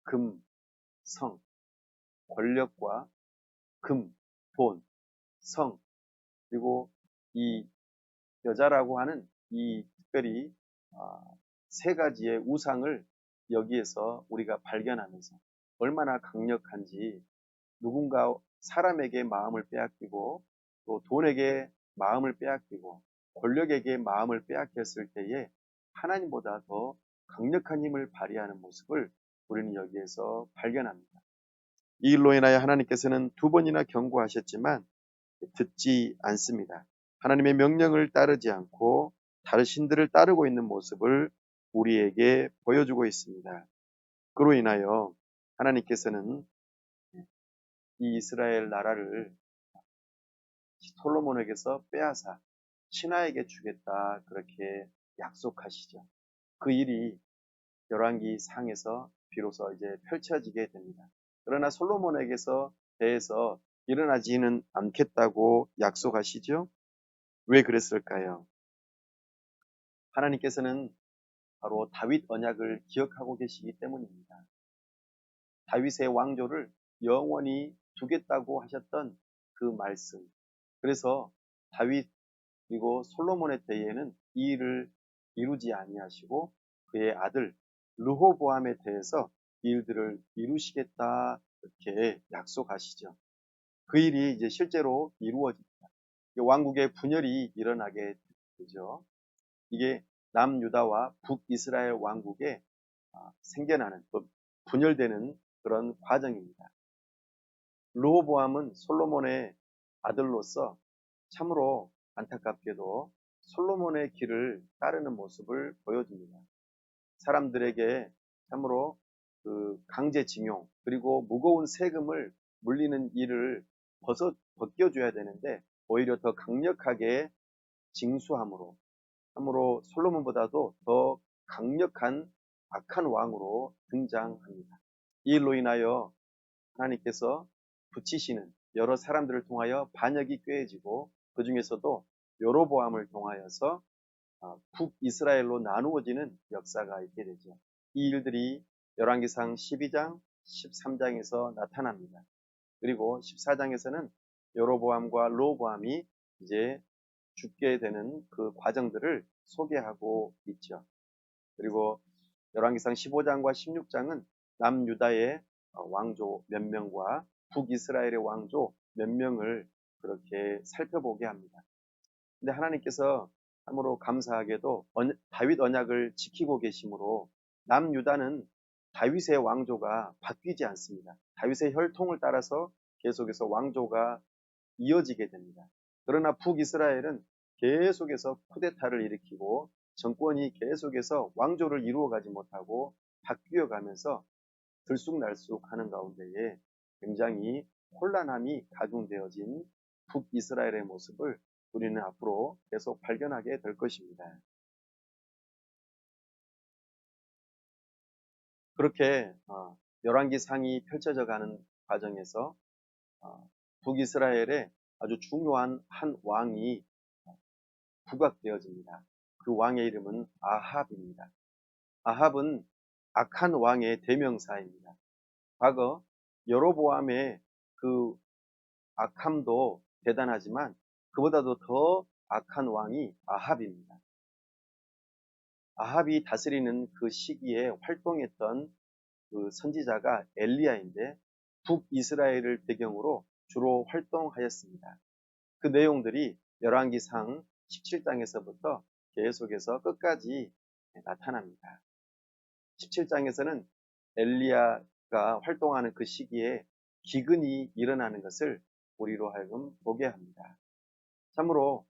금, 성, 권력과 금, 돈, 성, 그리고 이 여자라고 하는 이 특별히 세 가지의 우상을 여기에서 우리가 발견하면서 얼마나 강력한지 누군가 사람에게 마음을 빼앗기고 또 돈에게 마음을 빼앗기고 권력에게 마음을 빼앗겼을 때에 하나님보다 더 강력한 힘을 발휘하는 모습을 우리는 여기에서 발견합니다. 이 일로 인하여 하나님께서는 두 번이나 경고하셨지만 듣지 않습니다. 하나님의 명령을 따르지 않고 다른 신들을 따르고 있는 모습을 우리에게 보여주고 있습니다. 그로 인하여 하나님께서는 이 이스라엘 나라를 솔로몬에게서 빼앗아 신하에게 주겠다 그렇게 약속하시죠. 그 일이 열왕기 상에서 비로소 이제 펼쳐지게 됩니다. 그러나 솔로몬에게서 대해서 일어나지는 않겠다고 약속하시죠. 왜 그랬을까요? 하나님께서는 바로 다윗 언약을 기억하고 계시기 때문입니다. 다윗의 왕조를 영원히 두겠다고 하셨던 그 말씀. 그래서 다윗 그리고 솔로몬의 때에는 이 일을 이루지 아니하시고 그의 아들 르호보암에 대해서 이 일들을 이루시겠다 이렇게 약속하시죠. 그 일이 이제 실제로 이루어집니다. 왕국의 분열이 일어나게 되죠. 이게 남유다와 북이스라엘 왕국에 생겨나는 또 분열되는 그런 과정입니다. 르호보암은 솔로몬의 아들로서 참으로 안타깝게도 솔로몬의 길을 따르는 모습을 보여줍니다. 사람들에게 참으로 그 강제징용 그리고 무거운 세금을 물리는 일을 벗겨줘야 되는데 오히려 더 강력하게 징수함으로 참으로 솔로몬보다도 더 강력한 악한 왕으로 등장합니다. 이 일로 인하여 하나님께서 붙이시는 여러 사람들을 통하여 반역이 꾀해지고 그 중에서도 여로보암을 통하여서 북이스라엘로 나누어지는 역사가 있게 되죠. 이 일들이 열왕기상 12장, 13장에서 나타납니다. 그리고 14장에서는 여로보암과 르호보암이 이제 죽게 되는 그 과정들을 소개하고 있죠. 그리고 열왕기상 15장과 16장은 남유다의 왕조 몇 명과 북이스라엘의 왕조 몇 명을 그렇게 살펴보게 합니다. 근데 하나님께서 참으로 감사하게도 다윗 언약을 지키고 계시므로 남유다는 다윗의 왕조가 바뀌지 않습니다. 다윗의 혈통을 따라서 계속해서 왕조가 이어지게 됩니다. 그러나 북이스라엘은 계속해서 쿠데타를 일으키고 정권이 계속해서 왕조를 이루어가지 못하고 바뀌어가면서 들쑥날쑥하는 가운데에 굉장히 혼란함이 가중되어진 북이스라엘의 모습을 우리는 앞으로 계속 발견하게 될 것입니다. 그렇게 열왕기상이 펼쳐져 가는 과정에서 북이스라엘의 아주 중요한 한 왕이 부각되어집니다. 그 왕의 이름은 아합입니다. 아합은 악한 왕의 대명사입니다. 과거 여로보암의 그 악함도 대단하지만 그보다도 더 악한 왕이 아합입니다. 아합이 다스리는 그 시기에 활동했던 그 선지자가 엘리야인데 북이스라엘을 배경으로 주로 활동하였습니다. 그 내용들이 열왕기상 17장에서부터 계속해서 끝까지 나타납니다. 17장에서는 엘리야가 활동하는 그 시기에 기근이 일어나는 것을 우리로 하여금 보게 합니다. 참으로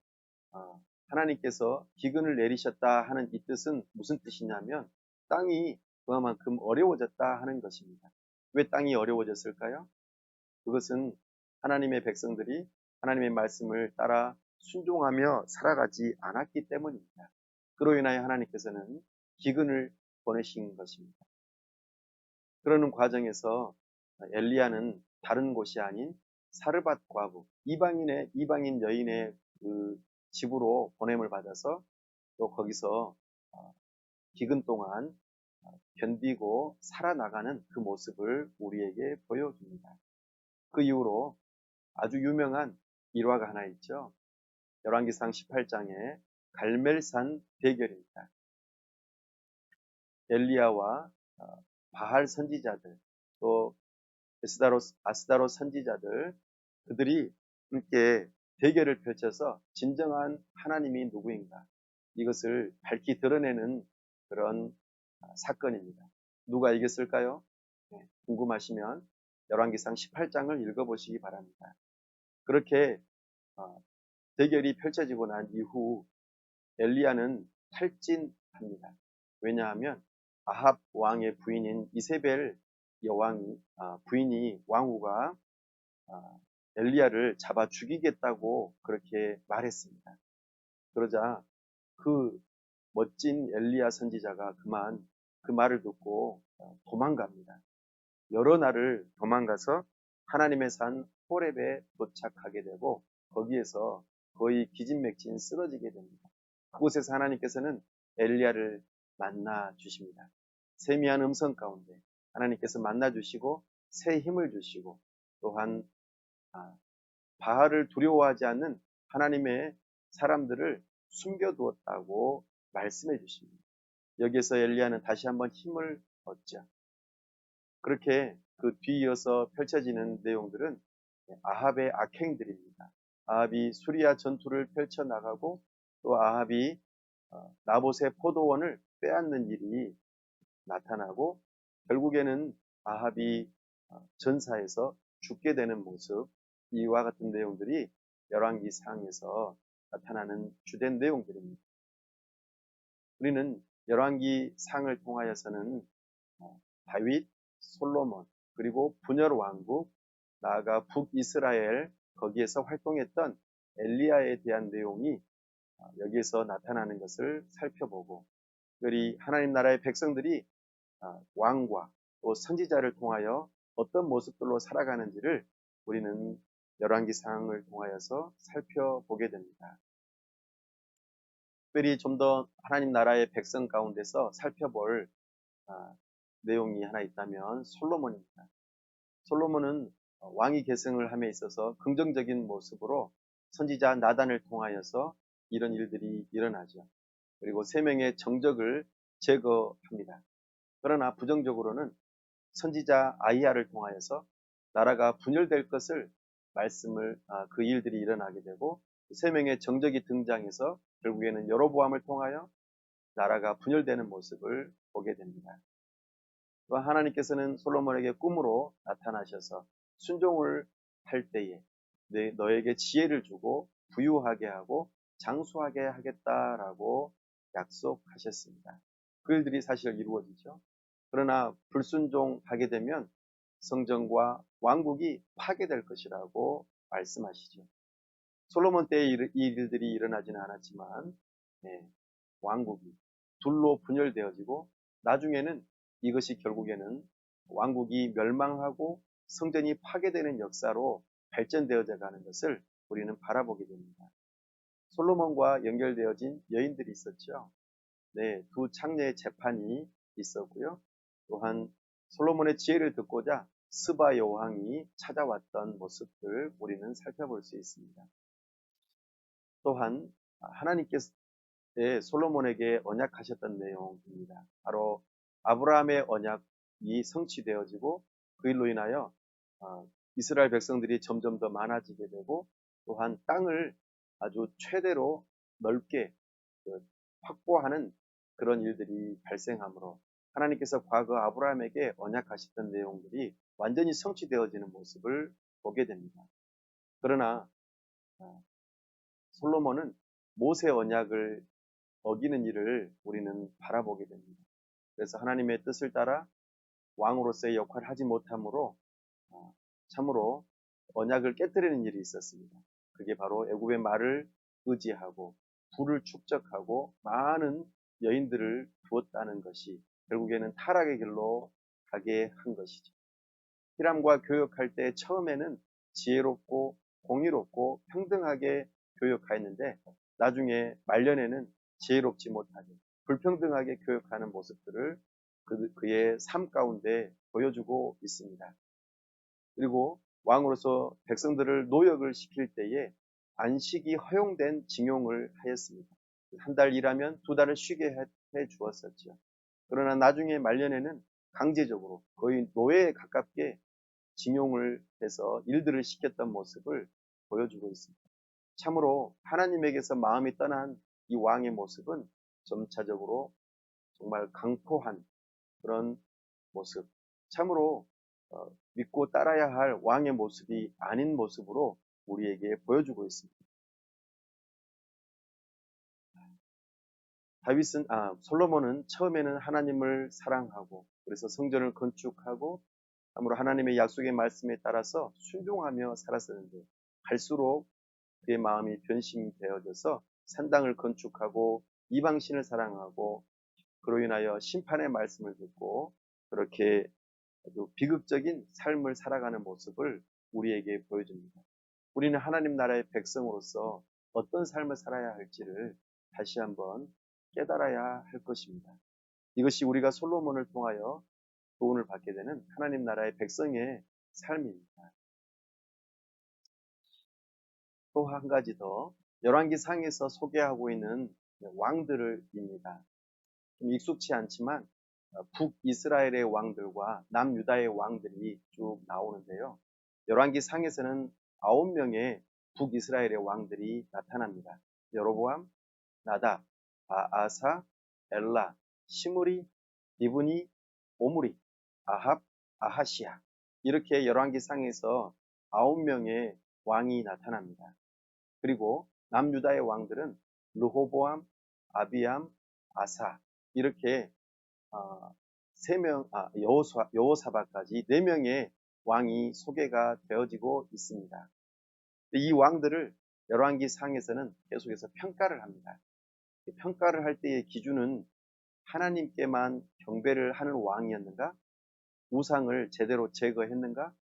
하나님께서 기근을 내리셨다 하는 이 뜻은 무슨 뜻이냐면 땅이 그만큼 어려워졌다 하는 것입니다. 왜 땅이 어려워졌을까요? 그것은 하나님의 백성들이 하나님의 말씀을 따라 순종하며 살아가지 않았기 때문입니다. 그로 인하여 하나님께서는 기근을 보내신 것입니다. 그러는 과정에서 엘리야는 다른 곳이 아닌 사르밧 과부, 이방인 여인의 그 집으로 보냄을 받아서 또 거기서 기근 동안 견디고 살아나가는 그 모습을 우리에게 보여줍니다. 그 이후로 아주 유명한 일화가 하나 있죠. 열왕기상 18장에 갈멜산 대결입니다. 엘리야와 바할 선지자들 또 아스다롯 선지자들 그들이 함께 대결을 펼쳐서 진정한 하나님이 누구인가 이것을 밝히 드러내는 그런 사건입니다. 누가 이겼을까요? 네, 궁금하시면 열왕기상 18장을 읽어보시기 바랍니다. 그렇게 대결이 펼쳐지고 난 이후 엘리야는 탈진합니다. 왜냐하면 아합 왕의 부인인 이세벨 여왕이 부인이 왕후가 엘리야를 잡아 죽이겠다고 그렇게 말했습니다. 그러자 그 멋진 엘리야 선지자가 그만 그 말을 듣고 도망갑니다. 여러 날을 도망가서 하나님의 산 호렙에 도착하게 되고 거기에서 거의 기진맥진 쓰러지게 됩니다. 그곳에서 하나님께서는 엘리야를 만나 주십니다. 세미한 음성 가운데 하나님께서 만나 주시고 새 힘을 주시고 또한 바알을 두려워하지 않는 하나님의 사람들을 숨겨두었다고 말씀해 주십니다. 여기에서 엘리야는 다시 한번 힘을 얻죠. 그렇게 그 뒤이어서 펼쳐지는 내용들은 아합의 악행들입니다. 아합이 수리아 전투를 펼쳐나가고 또 아합이 나봇의 포도원을 빼앗는 일이 나타나고 결국에는 아합이 전사에서 죽게 되는 모습 이와 같은 내용들이 열왕기상에서 나타나는 주된 내용들입니다. 우리는 열왕기상을 통하여서는 다윗, 솔로몬, 그리고 분열 왕국, 나아가 북이스라엘 거기에서 활동했던 엘리야에 대한 내용이 여기에서 나타나는 것을 살펴보고, 특별히 하나님 나라의 백성들이 왕과 또 선지자를 통하여 어떤 모습들로 살아가는지를 우리는 열왕기상을 통하여서 살펴보게 됩니다. 특별히 좀 더 하나님 나라의 백성 가운데서 살펴볼 내용이 하나 있다면 솔로몬입니다. 솔로몬은 왕위 계승을 함에 있어서 긍정적인 모습으로 선지자 나단을 통하여서 이런 일들이 일어나죠. 그리고 세 명의 정적을 제거합니다. 그러나 부정적으로는 선지자 아이야를 통하여서 나라가 분열될 것을 그 일들이 일어나게 되고, 세 명의 정적이 등장해서 결국에는 여로보암을 통하여 나라가 분열되는 모습을 보게 됩니다. 또 하나님께서는 솔로몬에게 꿈으로 나타나셔서 순종을 할 때에 너에게 지혜를 주고 부유하게 하고 장수하게 하겠다라고 약속하셨습니다. 그 일들이 사실 이루어지죠. 그러나 불순종하게 되면 성전과 왕국이 파괴될 것이라고 말씀하시죠. 솔로몬 때에 이 일들이 일어나지는 않았지만 왕국이 둘로 분열되어지고, 나중에는 이것이 결국에는 왕국이 멸망하고 성전이 파괴되는 역사로 발전되어져 가는 것을 우리는 바라보게 됩니다. 솔로몬과 연결되어진 여인들이 있었죠. 두 창녀의 재판이 있었고요. 또한 솔로몬의 지혜를 듣고자 스바 여왕이 찾아왔던 모습들 우리는 살펴볼 수 있습니다. 또한 하나님께서 솔로몬에게 언약하셨던 내용입니다. 바로 아브라함의 언약이 성취되어지고, 그 일로 인하여 이스라엘 백성들이 점점 더 많아지게 되고, 또한 땅을 아주 최대로 넓게 확보하는 그런 일들이 발생하므로 하나님께서 과거 아브라함에게 언약하셨던 내용들이 완전히 성취되어지는 모습을 보게 됩니다. 그러나 솔로몬은 모세 언약을 어기는 일을 우리는 바라보게 됩니다. 그래서 하나님의 뜻을 따라 왕으로서의 역할을 하지 못함으로 참으로 언약을 깨뜨리는 일이 있었습니다. 그게 바로 애굽의 말을 의지하고 불을 축적하고 많은 여인들을 두었다는 것이 결국에는 타락의 길로 가게 한 것이죠. 히람과 교역할 때 처음에는 지혜롭고 공의롭고 평등하게 교역하였는데, 나중에 말년에는 지혜롭지 못하게 불평등하게 교역하는 모습들을 그의 삶 가운데 보여주고 있습니다. 그리고 왕으로서 백성들을 노역을 시킬 때에 안식이 허용된 징용을 하였습니다. 한 달 일하면 2달을 쉬게 해 주었었죠. 그러나 나중에 말년에는 강제적으로 거의 노예에 가깝게 징용을 해서 일들을 시켰던 모습을 보여주고 있습니다. 참으로 하나님에게서 마음이 떠난 이 왕의 모습은 점차적으로 정말 강포한 그런 모습, 참으로 믿고 따라야 할 왕의 모습이 아닌 모습으로 우리에게 보여주고 있습니다. 솔로몬은 처음에는 하나님을 사랑하고, 그래서 성전을 건축하고 참으로 하나님의 약속의 말씀에 따라서 순종하며 살았었는데, 갈수록 그의 마음이 변심되어져서 산당을 건축하고 이방신을 사랑하고, 그로 인하여 심판의 말씀을 듣고 그렇게 아주 비극적인 삶을 살아가는 모습을 우리에게 보여줍니다. 우리는 하나님 나라의 백성으로서 어떤 삶을 살아야 할지를 다시 한번 깨달아야 할 것입니다. 이것이 우리가 솔로몬을 통하여 교훈을 받게 되는 하나님 나라의 백성의 삶입니다. 또 한 가지 더, 열왕기상에서 소개하고 있는 왕들입니다. 좀 익숙치 않지만 북이스라엘의 왕들과 남유다의 왕들이 쭉 나오는데요. 열왕기상에서는 9명의 북이스라엘의 왕들이 나타납니다. 여로보암, 나답, 바아사, 엘라, 시므리, 리브니, 오므리, 아합, 아하시야, 이렇게 열왕기상에서 9명의 왕이 나타납니다. 그리고 남유다의 왕들은 르호보암, 아비암, 아사, 이렇게 여호사밧까지 4명의 왕이 소개가 되어지고 있습니다. 이 왕들을 열왕기 상에서는 계속해서 평가를 합니다. 평가를 할 때의 기준은 하나님께만 경배를 하는 왕이었는가? 우상을 제대로 제거했는가?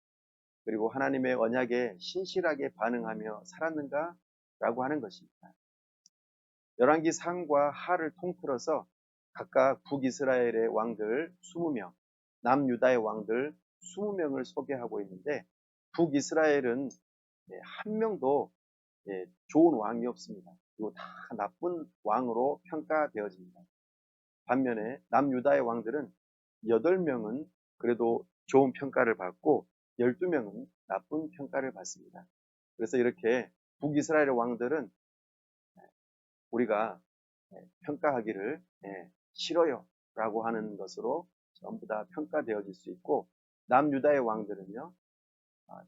그리고 하나님의 언약에 신실하게 반응하며 살았는가? 라고 하는 것입니다. 열왕기 상과 하를 통틀어서 각각 북이스라엘의 왕들 20명, 남유다의 왕들 20명을 소개하고 있는데 북이스라엘은 한 명도 좋은 왕이 없습니다. 그리고 다 나쁜 왕으로 평가되어집니다. 반면에 남유다의 왕들은 8명은 그래도 좋은 평가를 받고 12명은 나쁜 평가를 받습니다. 그래서 이렇게 북이스라엘의 왕들은 우리가 평가하기를 싫어요 라고 하는 것으로 전부 다 평가되어질 수 있고, 남유다의 왕들은요,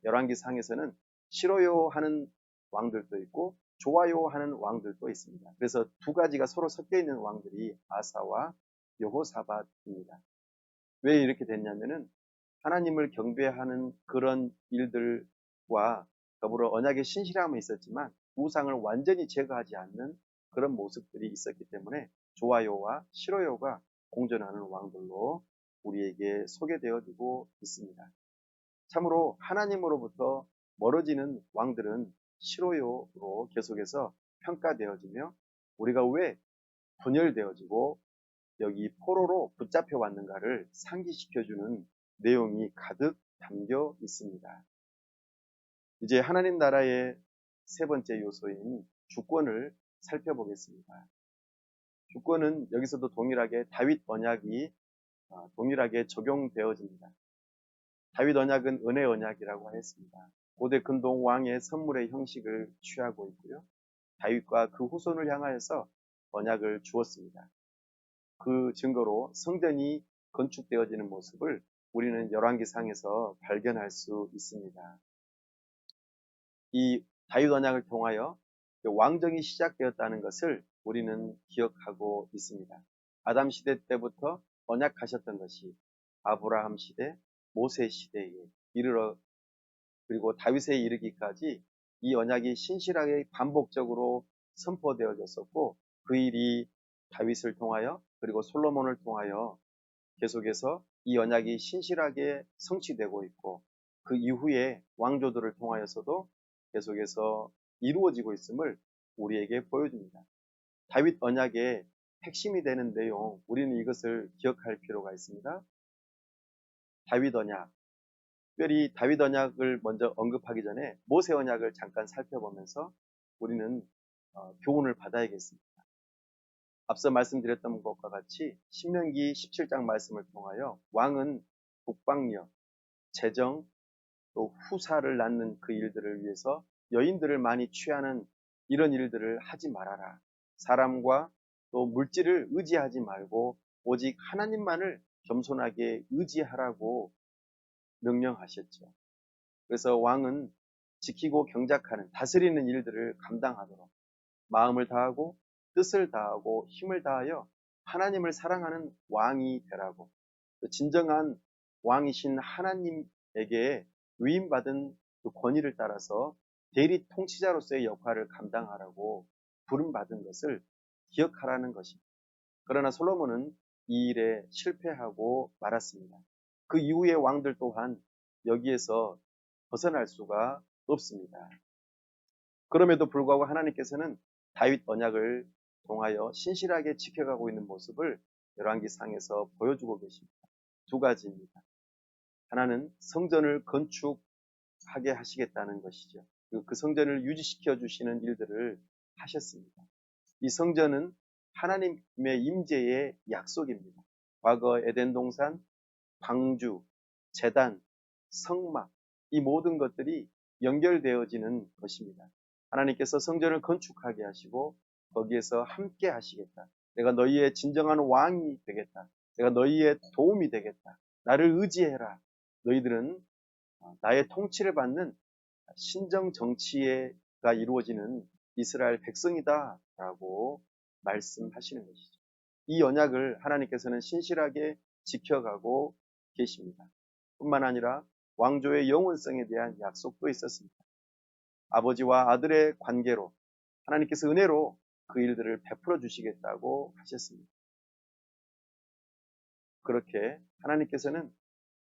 열왕기 상에서는 싫어요 하는 왕들도 있고 좋아요 하는 왕들도 있습니다. 그래서 두 가지가 서로 섞여 있는 왕들이 아사와 여호사밧입니다. 왜 이렇게 됐냐면은 하나님을 경배하는 그런 일들과 더불어 언약의 신실함은 있었지만 우상을 완전히 제거하지 않는 그런 모습들이 있었기 때문에 좋아요와 싫어요가 공존하는 왕들로 우리에게 소개되어지고 있습니다. 참으로 하나님으로부터 멀어지는 왕들은 싫어요로 계속해서 평가되어지며 우리가 왜 분열되어지고 여기 포로로 붙잡혀 왔는가를 상기시켜주는 내용이 가득 담겨 있습니다. 이제 하나님 나라의 세 번째 요소인 주권을 살펴보겠습니다. 주권은 여기서도 동일하게 다윗 언약이 동일하게 적용되어집니다. 다윗 언약은 은혜 언약이라고 했습니다. 고대 근동 왕의 선물의 형식을 취하고 있고요. 다윗과 그 후손을 향하여서 언약을 주었습니다. 그 증거로 성전이 건축되어지는 모습을 우리는 열왕기상에서 발견할 수 있습니다. 이 다윗 언약을 통하여 왕정이 시작되었다는 것을 우리는 기억하고 있습니다. 아담 시대 때부터 언약하셨던 것이 아브라함 시대, 모세 시대에 이르러 그리고 다윗에 이르기까지 이 언약이 신실하게 반복적으로 선포되어졌었고 그 일이 다윗을 통하여 그리고 솔로몬을 통하여 계속해서 이 언약이 신실하게 성취되고 있고 그 이후에 왕조들을 통하여서도 계속해서 이루어지고 있음을 우리에게 보여줍니다. 다윗 언약의 핵심이 되는 내용, 우리는 이것을 기억할 필요가 있습니다. 다윗 언약, 특별히 다윗 언약을 먼저 언급하기 전에 모세 언약을 잠깐 살펴보면서 우리는 교훈을 받아야겠습니다. 앞서 말씀드렸던 것과 같이 신명기 17장 말씀을 통하여 왕은 국방력, 재정, 또 후사를 낳는 그 일들을 위해서 여인들을 많이 취하는 이런 일들을 하지 말아라. 사람과 또 물질을 의지하지 말고 오직 하나님만을 겸손하게 의지하라고 명령하셨죠. 그래서 왕은 지키고 경작하는 다스리는 일들을 감당하도록 마음을 다하고 뜻을 다하고 힘을 다하여 하나님을 사랑하는 왕이 되라고 진정한 왕이신 하나님에게 위임받은 그 권위를 따라서 대리 통치자로서의 역할을 감당하라고 부름받은 것을 기억하라는 것입니다. 그러나 솔로몬은 이 일에 실패하고 말았습니다. 그 이후의 왕들 또한 여기에서 벗어날 수가 없습니다. 그럼에도 불구하고 하나님께서는 다윗 언약을 통하여 신실하게 지켜가고 있는 모습을 열왕기상에서 보여주고 계십니다. 두 가지입니다. 하나는 성전을 건축하게 하시겠다는 것이죠. 그리고 그 성전을 유지시켜 주시는 일들을 하셨습니다. 이 성전은 하나님의 임재의 약속입니다. 과거 에덴 동산, 방주, 제단, 성막 이 모든 것들이 연결되어지는 것입니다. 하나님께서 성전을 건축하게 하시고 거기에서 함께 하시겠다. 내가 너희의 진정한 왕이 되겠다. 내가 너희의 도움이 되겠다. 나를 의지해라. 너희들은 나의 통치를 받는 신정 정치가 이루어지는 이스라엘 백성이다 라고 말씀하시는 것이죠. 이 언약을 하나님께서는 신실하게 지켜가고 계십니다. 뿐만 아니라 왕조의 영원성에 대한 약속도 있었습니다. 아버지와 아들의 관계로 하나님께서 은혜로 그 일들을 베풀어 주시겠다고 하셨습니다. 그렇게 하나님께서는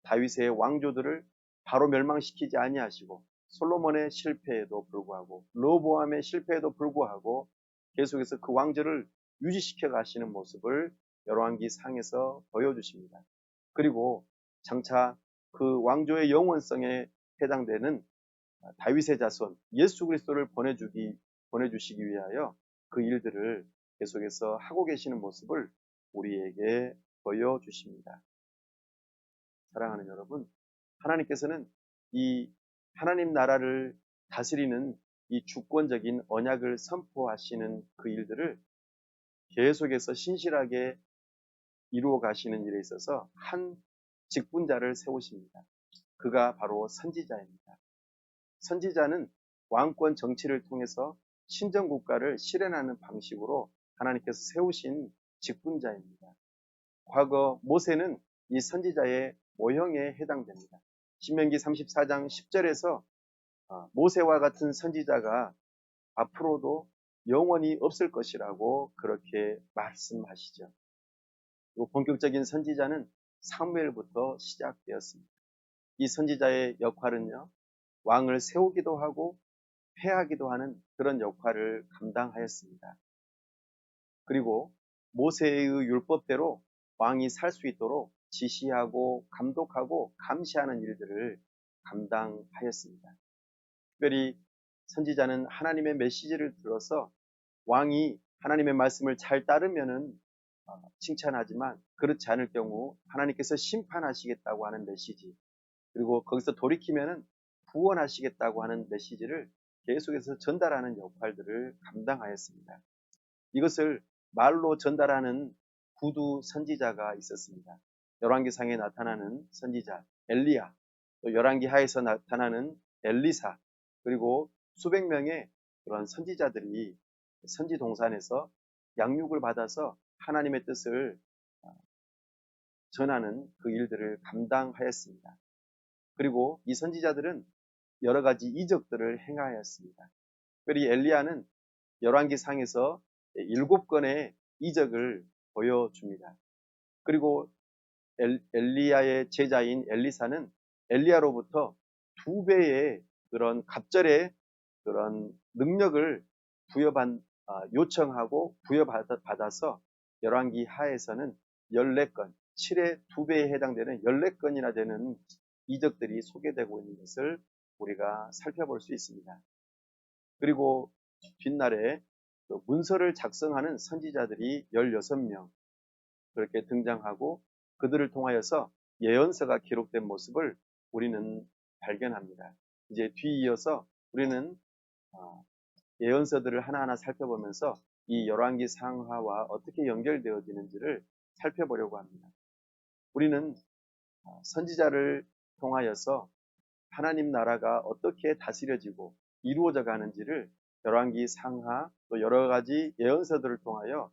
다윗의 왕조들을 바로 멸망시키지 아니하시고 솔로몬의 실패에도 불구하고 르호보암의 실패에도 불구하고 계속해서 그 왕조를 유지시켜 가시는 모습을 열왕기 상에서 보여주십니다. 그리고 장차 그 왕조의 영원성에 해당되는 다윗의 자손 예수 그리스도를 보내주시기 위하여 그 일들을 계속해서 하고 계시는 모습을 우리에게 보여주십니다. 사랑하는 여러분, 하나님께서는 이 하나님 나라를 다스리는 이 주권적인 언약을 선포하시는 그 일들을 계속해서 신실하게 이루어 가시는 일에 있어서 한 직분자를 세우십니다. 그가 바로 선지자입니다. 선지자는 왕권 정치를 통해서 신정국가를 실현하는 방식으로 하나님께서 세우신 직분자입니다. 과거 모세는 이 선지자의 모형에 해당됩니다. 신명기 34장 10절에서 모세와 같은 선지자가 앞으로도 영원히 없을 것이라고 그렇게 말씀하시죠. 그리고 본격적인 선지자는 사무엘부터 시작되었습니다. 이 선지자의 역할은요, 왕을 세우기도 하고 폐하기도 하는 그런 역할을 감당하였습니다. 그리고 모세의 율법대로 왕이 살 수 있도록 지시하고 감독하고 감시하는 일들을 감당하였습니다. 특별히 선지자는 하나님의 메시지를 들어서 왕이 하나님의 말씀을 잘 따르면은 칭찬하지만 그렇지 않을 경우 하나님께서 심판하시겠다고 하는 메시지, 그리고 거기서 돌이키면은 구원하시겠다고 하는 메시지를 계속해서 전달하는 역할들을 감당하였습니다. 이것을 말로 전달하는 구두 선지자가 있었습니다. 열왕기상에 나타나는 선지자 엘리야, 또 열왕기 하에서 나타나는 엘리사, 그리고 수백 명의 그런 선지자들이 선지 동산에서 양육을 받아서 하나님의 뜻을 전하는 그 일들을 감당하였습니다. 그리고 이 선지자들은 여러 가지 이적들을 행하였습니다. 특별히 엘리야는 열왕기상에서 7건의 이적을 보여줍니다. 그리고 엘리야의 제자인 엘리사는 엘리야로부터 2배의 그런 갑절의 그런 능력을 요청하고 부여받아서 열왕기 하에서는 14건, 7의 2배에 해당되는 14건이나 되는 이적들이 소개되고 있는 것을 우리가 살펴볼 수 있습니다. 그리고 뒷날에 문서를 작성하는 선지자들이 16명 그렇게 등장하고 그들을 통하여서 예언서가 기록된 모습을 우리는 발견합니다. 이제 뒤이어서 우리는 예언서들을 하나하나 살펴보면서 이 열왕기 상하와 어떻게 연결되어지는지를 살펴보려고 합니다. 우리는 선지자를 통하여서 하나님 나라가 어떻게 다스려지고 이루어져 가는지를 열왕기 상하 또 여러 가지 예언서들을 통하여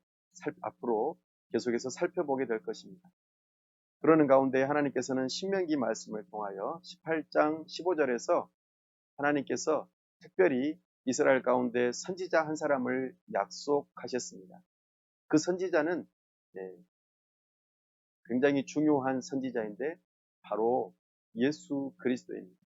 앞으로 계속해서 살펴보게 될 것입니다. 그러는 가운데 하나님께서는 신명기 말씀을 통하여 18장 15절에서 하나님께서 특별히 이스라엘 가운데 선지자 한 사람을 약속하셨습니다. 그 선지자는 굉장히 중요한 선지자인데 바로 예수 그리스도입니다.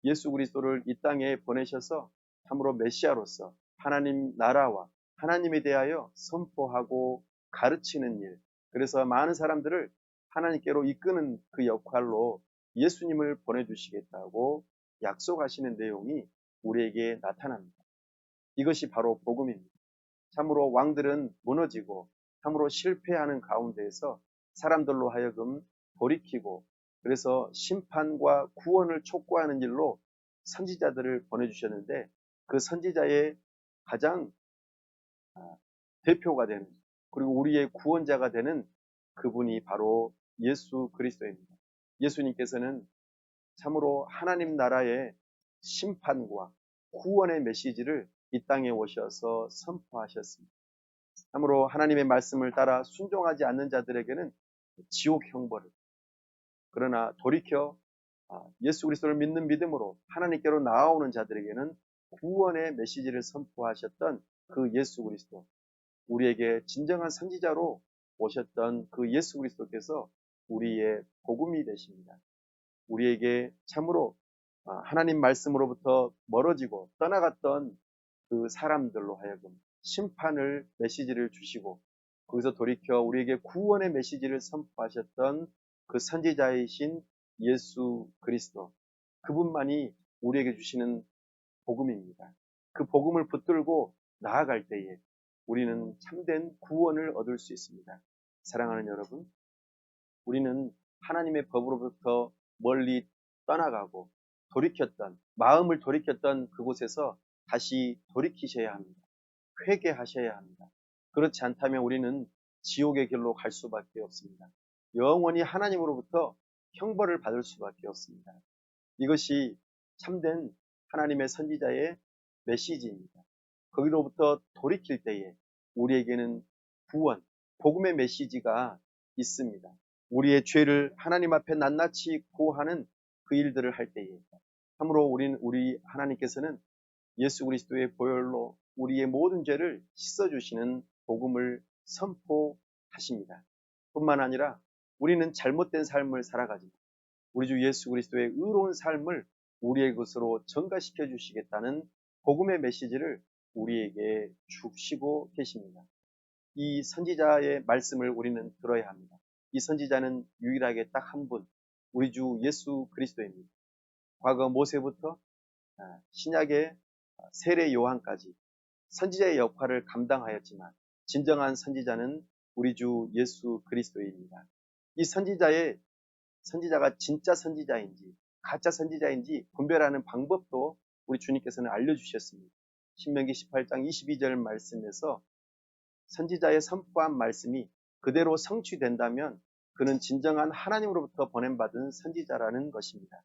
예수 그리스도를 이 땅에 보내셔서 참으로 메시아로서 하나님 나라와 하나님에 대하여 선포하고 가르치는 일, 그래서 많은 사람들을 하나님께로 이끄는 그 역할로 예수님을 보내주시겠다고 약속하시는 내용이 우리에게 나타납니다. 이것이 바로 복음입니다. 참으로 왕들은 무너지고 참으로 실패하는 가운데에서 사람들로 하여금 돌이키고 그래서 심판과 구원을 촉구하는 일로 선지자들을 보내주셨는데 그 선지자의 가장 대표가 되는 그리고 우리의 구원자가 되는 그분이 바로 예수 그리스도입니다. 예수님께서는 참으로 하나님 나라의 심판과 구원의 메시지를 이 땅에 오셔서 선포하셨습니다. 참으로 하나님의 말씀을 따라 순종하지 않는 자들에게는 지옥 형벌을. 그러나 돌이켜 예수 그리스도를 믿는 믿음으로 하나님께로 나아오는 자들에게는 구원의 메시지를 선포하셨던 그 예수 그리스도, 우리에게 진정한 선지자로 오셨던 그 예수 그리스도께서 우리의 복음이 되십니다. 우리에게 참으로 하나님 말씀으로부터 멀어지고 떠나갔던 그 사람들로 하여금 심판을 메시지를 주시고 거기서 돌이켜 우리에게 구원의 메시지를 선포하셨던 그 선지자이신 예수 그리스도, 그분만이 우리에게 주시는 복음입니다. 그 복음을 붙들고 나아갈 때에 우리는 참된 구원을 얻을 수 있습니다. 사랑하는 여러분, 우리는 하나님의 법으로부터 멀리 떠나가고 마음을 돌이켰던 그곳에서 다시 돌이키셔야 합니다. 회개하셔야 합니다. 그렇지 않다면 우리는 지옥의 길로 갈 수밖에 없습니다. 영원히 하나님으로부터 형벌을 받을 수밖에 없습니다. 이것이 참된 하나님의 선지자의 메시지입니다. 거기로부터 돌이킬 때에 우리에게는 구원, 복음의 메시지가 있습니다. 우리의 죄를 하나님 앞에 낱낱이 고하는 그 일들을 할 때에 참으로 우리 하나님께서는 예수 그리스도의 보혈로 우리의 모든 죄를 씻어주시는 복음을 선포하십니다. 뿐만 아니라 우리는 잘못된 삶을 살아가지만 우리 주 예수 그리스도의 의로운 삶을 우리의 것으로 전가시켜 주시겠다는 복음의 메시지를 우리에게 주시고 계십니다. 이 선지자의 말씀을 우리는 들어야 합니다. 이 선지자는 유일하게 딱 한 분, 우리 주 예수 그리스도입니다. 과거 모세부터 신약의 세례 요한까지 선지자의 역할을 감당하였지만 진정한 선지자는 우리 주 예수 그리스도입니다. 이 선지자가 진짜 선지자인지 가짜 선지자인지 분별하는 방법도 우리 주님께서는 알려주셨습니다. 신명기 18장 22절 말씀에서 선지자의 선포한 말씀이 그대로 성취된다면 그는 진정한 하나님으로부터 보냄받은 선지자라는 것입니다.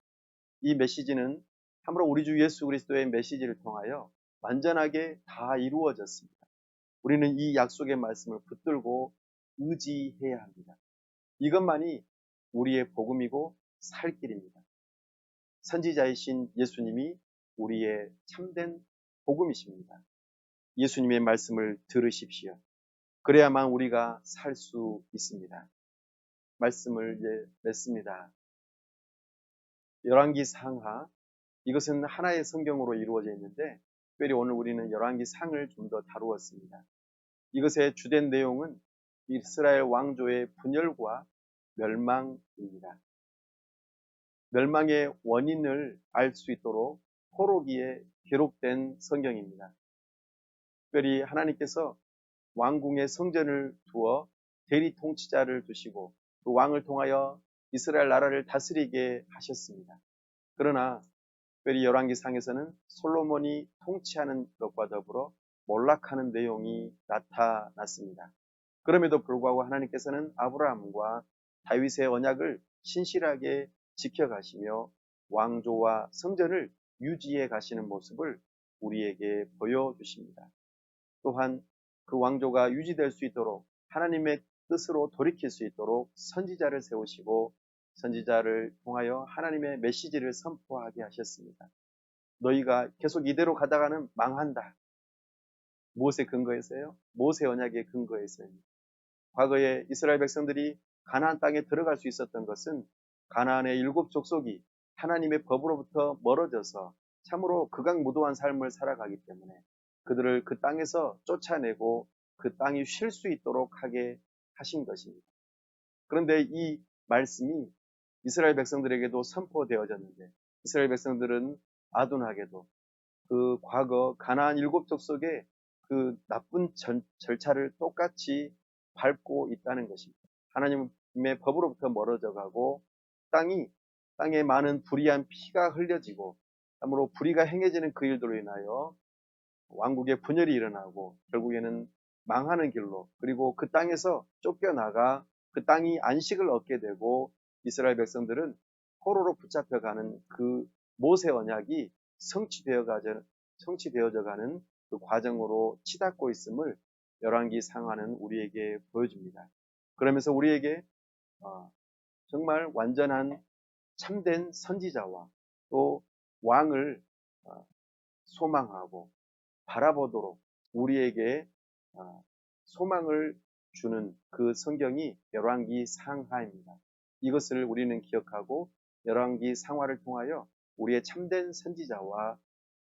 이 메시지는 참으로 우리 주 예수 그리스도의 메시지를 통하여 완전하게 다 이루어졌습니다. 우리는 이 약속의 말씀을 붙들고 의지해야 합니다. 이것만이 우리의 복음이고 살 길입니다. 선지자이신 예수님이 우리의 참된 복음이십니다. 예수님의 말씀을 들으십시오. 그래야만 우리가 살 수 있습니다. 말씀을 맺습니다. 열왕기 상하, 이것은 하나의 성경으로 이루어져 있는데 특별히 오늘 우리는 열왕기 상을 좀 더 다루었습니다. 이것의 주된 내용은 이스라엘 왕조의 분열과 멸망입니다. 멸망의 원인을 알 수 있도록 포로기에 기록된 성경입니다. 특별히 하나님께서 왕궁에 성전을 두어 대리 통치자를 두시고 그 왕을 통하여 이스라엘 나라를 다스리게 하셨습니다. 그러나 특별히 열왕기상에서는 솔로몬이 통치하는 것과 더불어 몰락하는 내용이 나타났습니다. 그럼에도 불구하고 하나님께서는 아브라함과 다윗의 언약을 신실하게 지켜가시며 왕조와 성전을 유지해 가시는 모습을 우리에게 보여주십니다. 또한 그 왕조가 유지될 수 있도록 하나님의 뜻으로 돌이킬 수 있도록 선지자를 세우시고 선지자를 통하여 하나님의 메시지를 선포하게 하셨습니다. 너희가 계속 이대로 가다가는 망한다. 무엇에 근거해서요? 모세 언약에 근거해서입니다. 과거에 이스라엘 백성들이 가나안 땅에 들어갈 수 있었던 것은 가나안의 7 족속이 하나님의 법으로부터 멀어져서 참으로 극악무도한 삶을 살아가기 때문에 그들을 그 땅에서 쫓아내고 그 땅이 쉴 수 있도록 하게 하신 것입니다. 그런데 이 말씀이 이스라엘 백성들에게도 선포되어졌는데 이스라엘 백성들은 아둔하게도 그 과거 가나안 7 족속의 그 나쁜 절차를 똑같이 밟고 있다는 것입니다. 하나님의 법으로부터 멀어져 가고 땅에 많은 불의한 피가 흘려지고 참으로 불의가 행해지는 그 일들로 인하여 왕국의 분열이 일어나고 결국에는 망하는 길로 그리고 그 땅에서 쫓겨나가 그 땅이 안식을 얻게 되고 이스라엘 백성들은 포로로 붙잡혀가는 그 모세 언약이 성취되어져 가는 그 과정으로 치닫고 있음을 열왕기 상하는 우리에게 보여줍니다. 그러면서 우리에게 정말 완전한 참된 선지자와 또 왕을 소망하고 바라보도록 우리에게 소망을 주는 그 성경이 열왕기 상하입니다. 이것을 우리는 기억하고 열왕기 상하를 통하여 우리의 참된 선지자와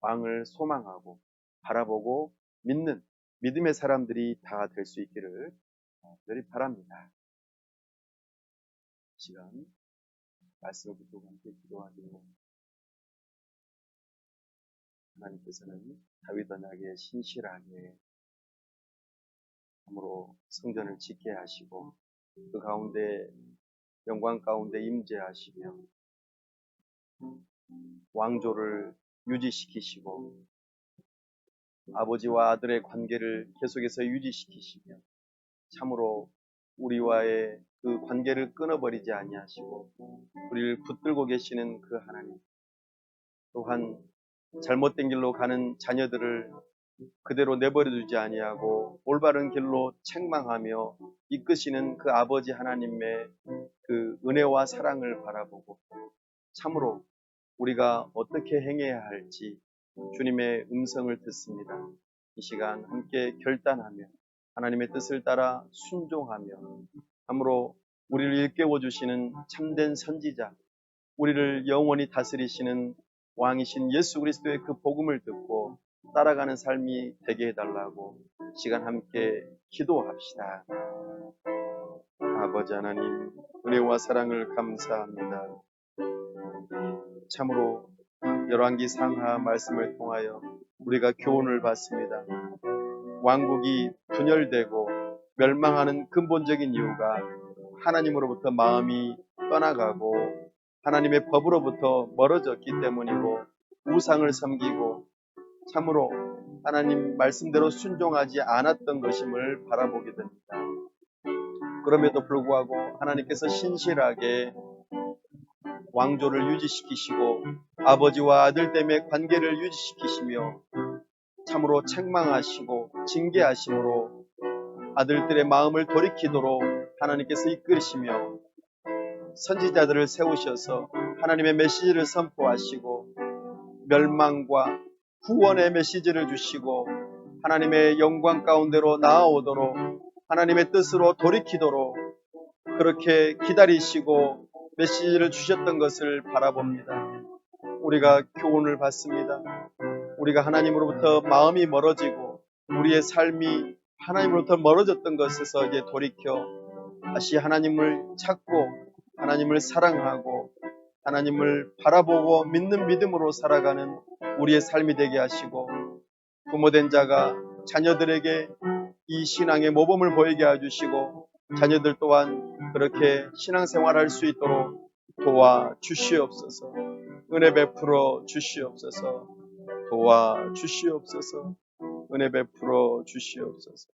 왕을 소망하고 바라보고 믿는 믿음의 사람들이 다 될 수 있기를 간절히 바랍니다. 시간 말씀을 듣고 함께 기도하기로 하나님께서는 다윗 언약에 신실하게 참으로 성전을 짓게 하시고 그 가운데 영광 가운데 임재하시며 왕조를 유지시키시고 아버지와 아들의 관계를 계속해서 유지시키시며 참으로 우리와의 그 관계를 끊어버리지 아니하시고 우리를 붙들고 계시는 그 하나님, 또한 잘못된 길로 가는 자녀들을 그대로 내버려 두지 아니하고 올바른 길로 책망하며 이끄시는 그 아버지 하나님의 그 은혜와 사랑을 바라보고 참으로 우리가 어떻게 행해야 할지 주님의 음성을 듣습니다. 이 시간 함께 결단하며 하나님의 뜻을 따라 순종하며 참으로 우리를 일깨워 주시는 참된 선지자, 우리를 영원히 다스리시는 왕이신 예수 그리스도의 그 복음을 듣고 따라가는 삶이 되게 해달라고 시간 함께 기도합시다. 아버지 하나님, 은혜와 사랑을 감사합니다. 참으로 열왕기 상하 말씀을 통하여 우리가 교훈을 받습니다. 왕국이 분열되고 멸망하는 근본적인 이유가 하나님으로부터 마음이 떠나가고 하나님의 법으로부터 멀어졌기 때문이고 우상을 섬기고 참으로 하나님 말씀대로 순종하지 않았던 것임을 바라보게 됩니다. 그럼에도 불구하고 하나님께서 신실하게 왕조를 유지시키시고 아버지와 아들 때문에 관계를 유지시키시며 참으로 책망하시고 징계하심으로 아들들의 마음을 돌이키도록 하나님께서 이끌으시며 선지자들을 세우셔서 하나님의 메시지를 선포하시고 멸망과 구원의 메시지를 주시고 하나님의 영광 가운데로 나아오도록 하나님의 뜻으로 돌이키도록 그렇게 기다리시고 메시지를 주셨던 것을 바라봅니다. 우리가 교훈을 받습니다. 우리가 하나님으로부터 마음이 멀어지고 우리의 삶이 하나님으로부터 멀어졌던 것에서 이제 돌이켜 다시 하나님을 찾고 하나님을 사랑하고 하나님을 바라보고 믿는 믿음으로 살아가는 우리의 삶이 되게 하시고 부모된 자가 자녀들에게 이 신앙의 모범을 보이게 해주시고 자녀들 또한 그렇게 신앙생활할 수 있도록 도와주시옵소서. 은혜 베풀어 주시옵소서. 도와주시옵소서. 은혜 베풀어 주시옵소서.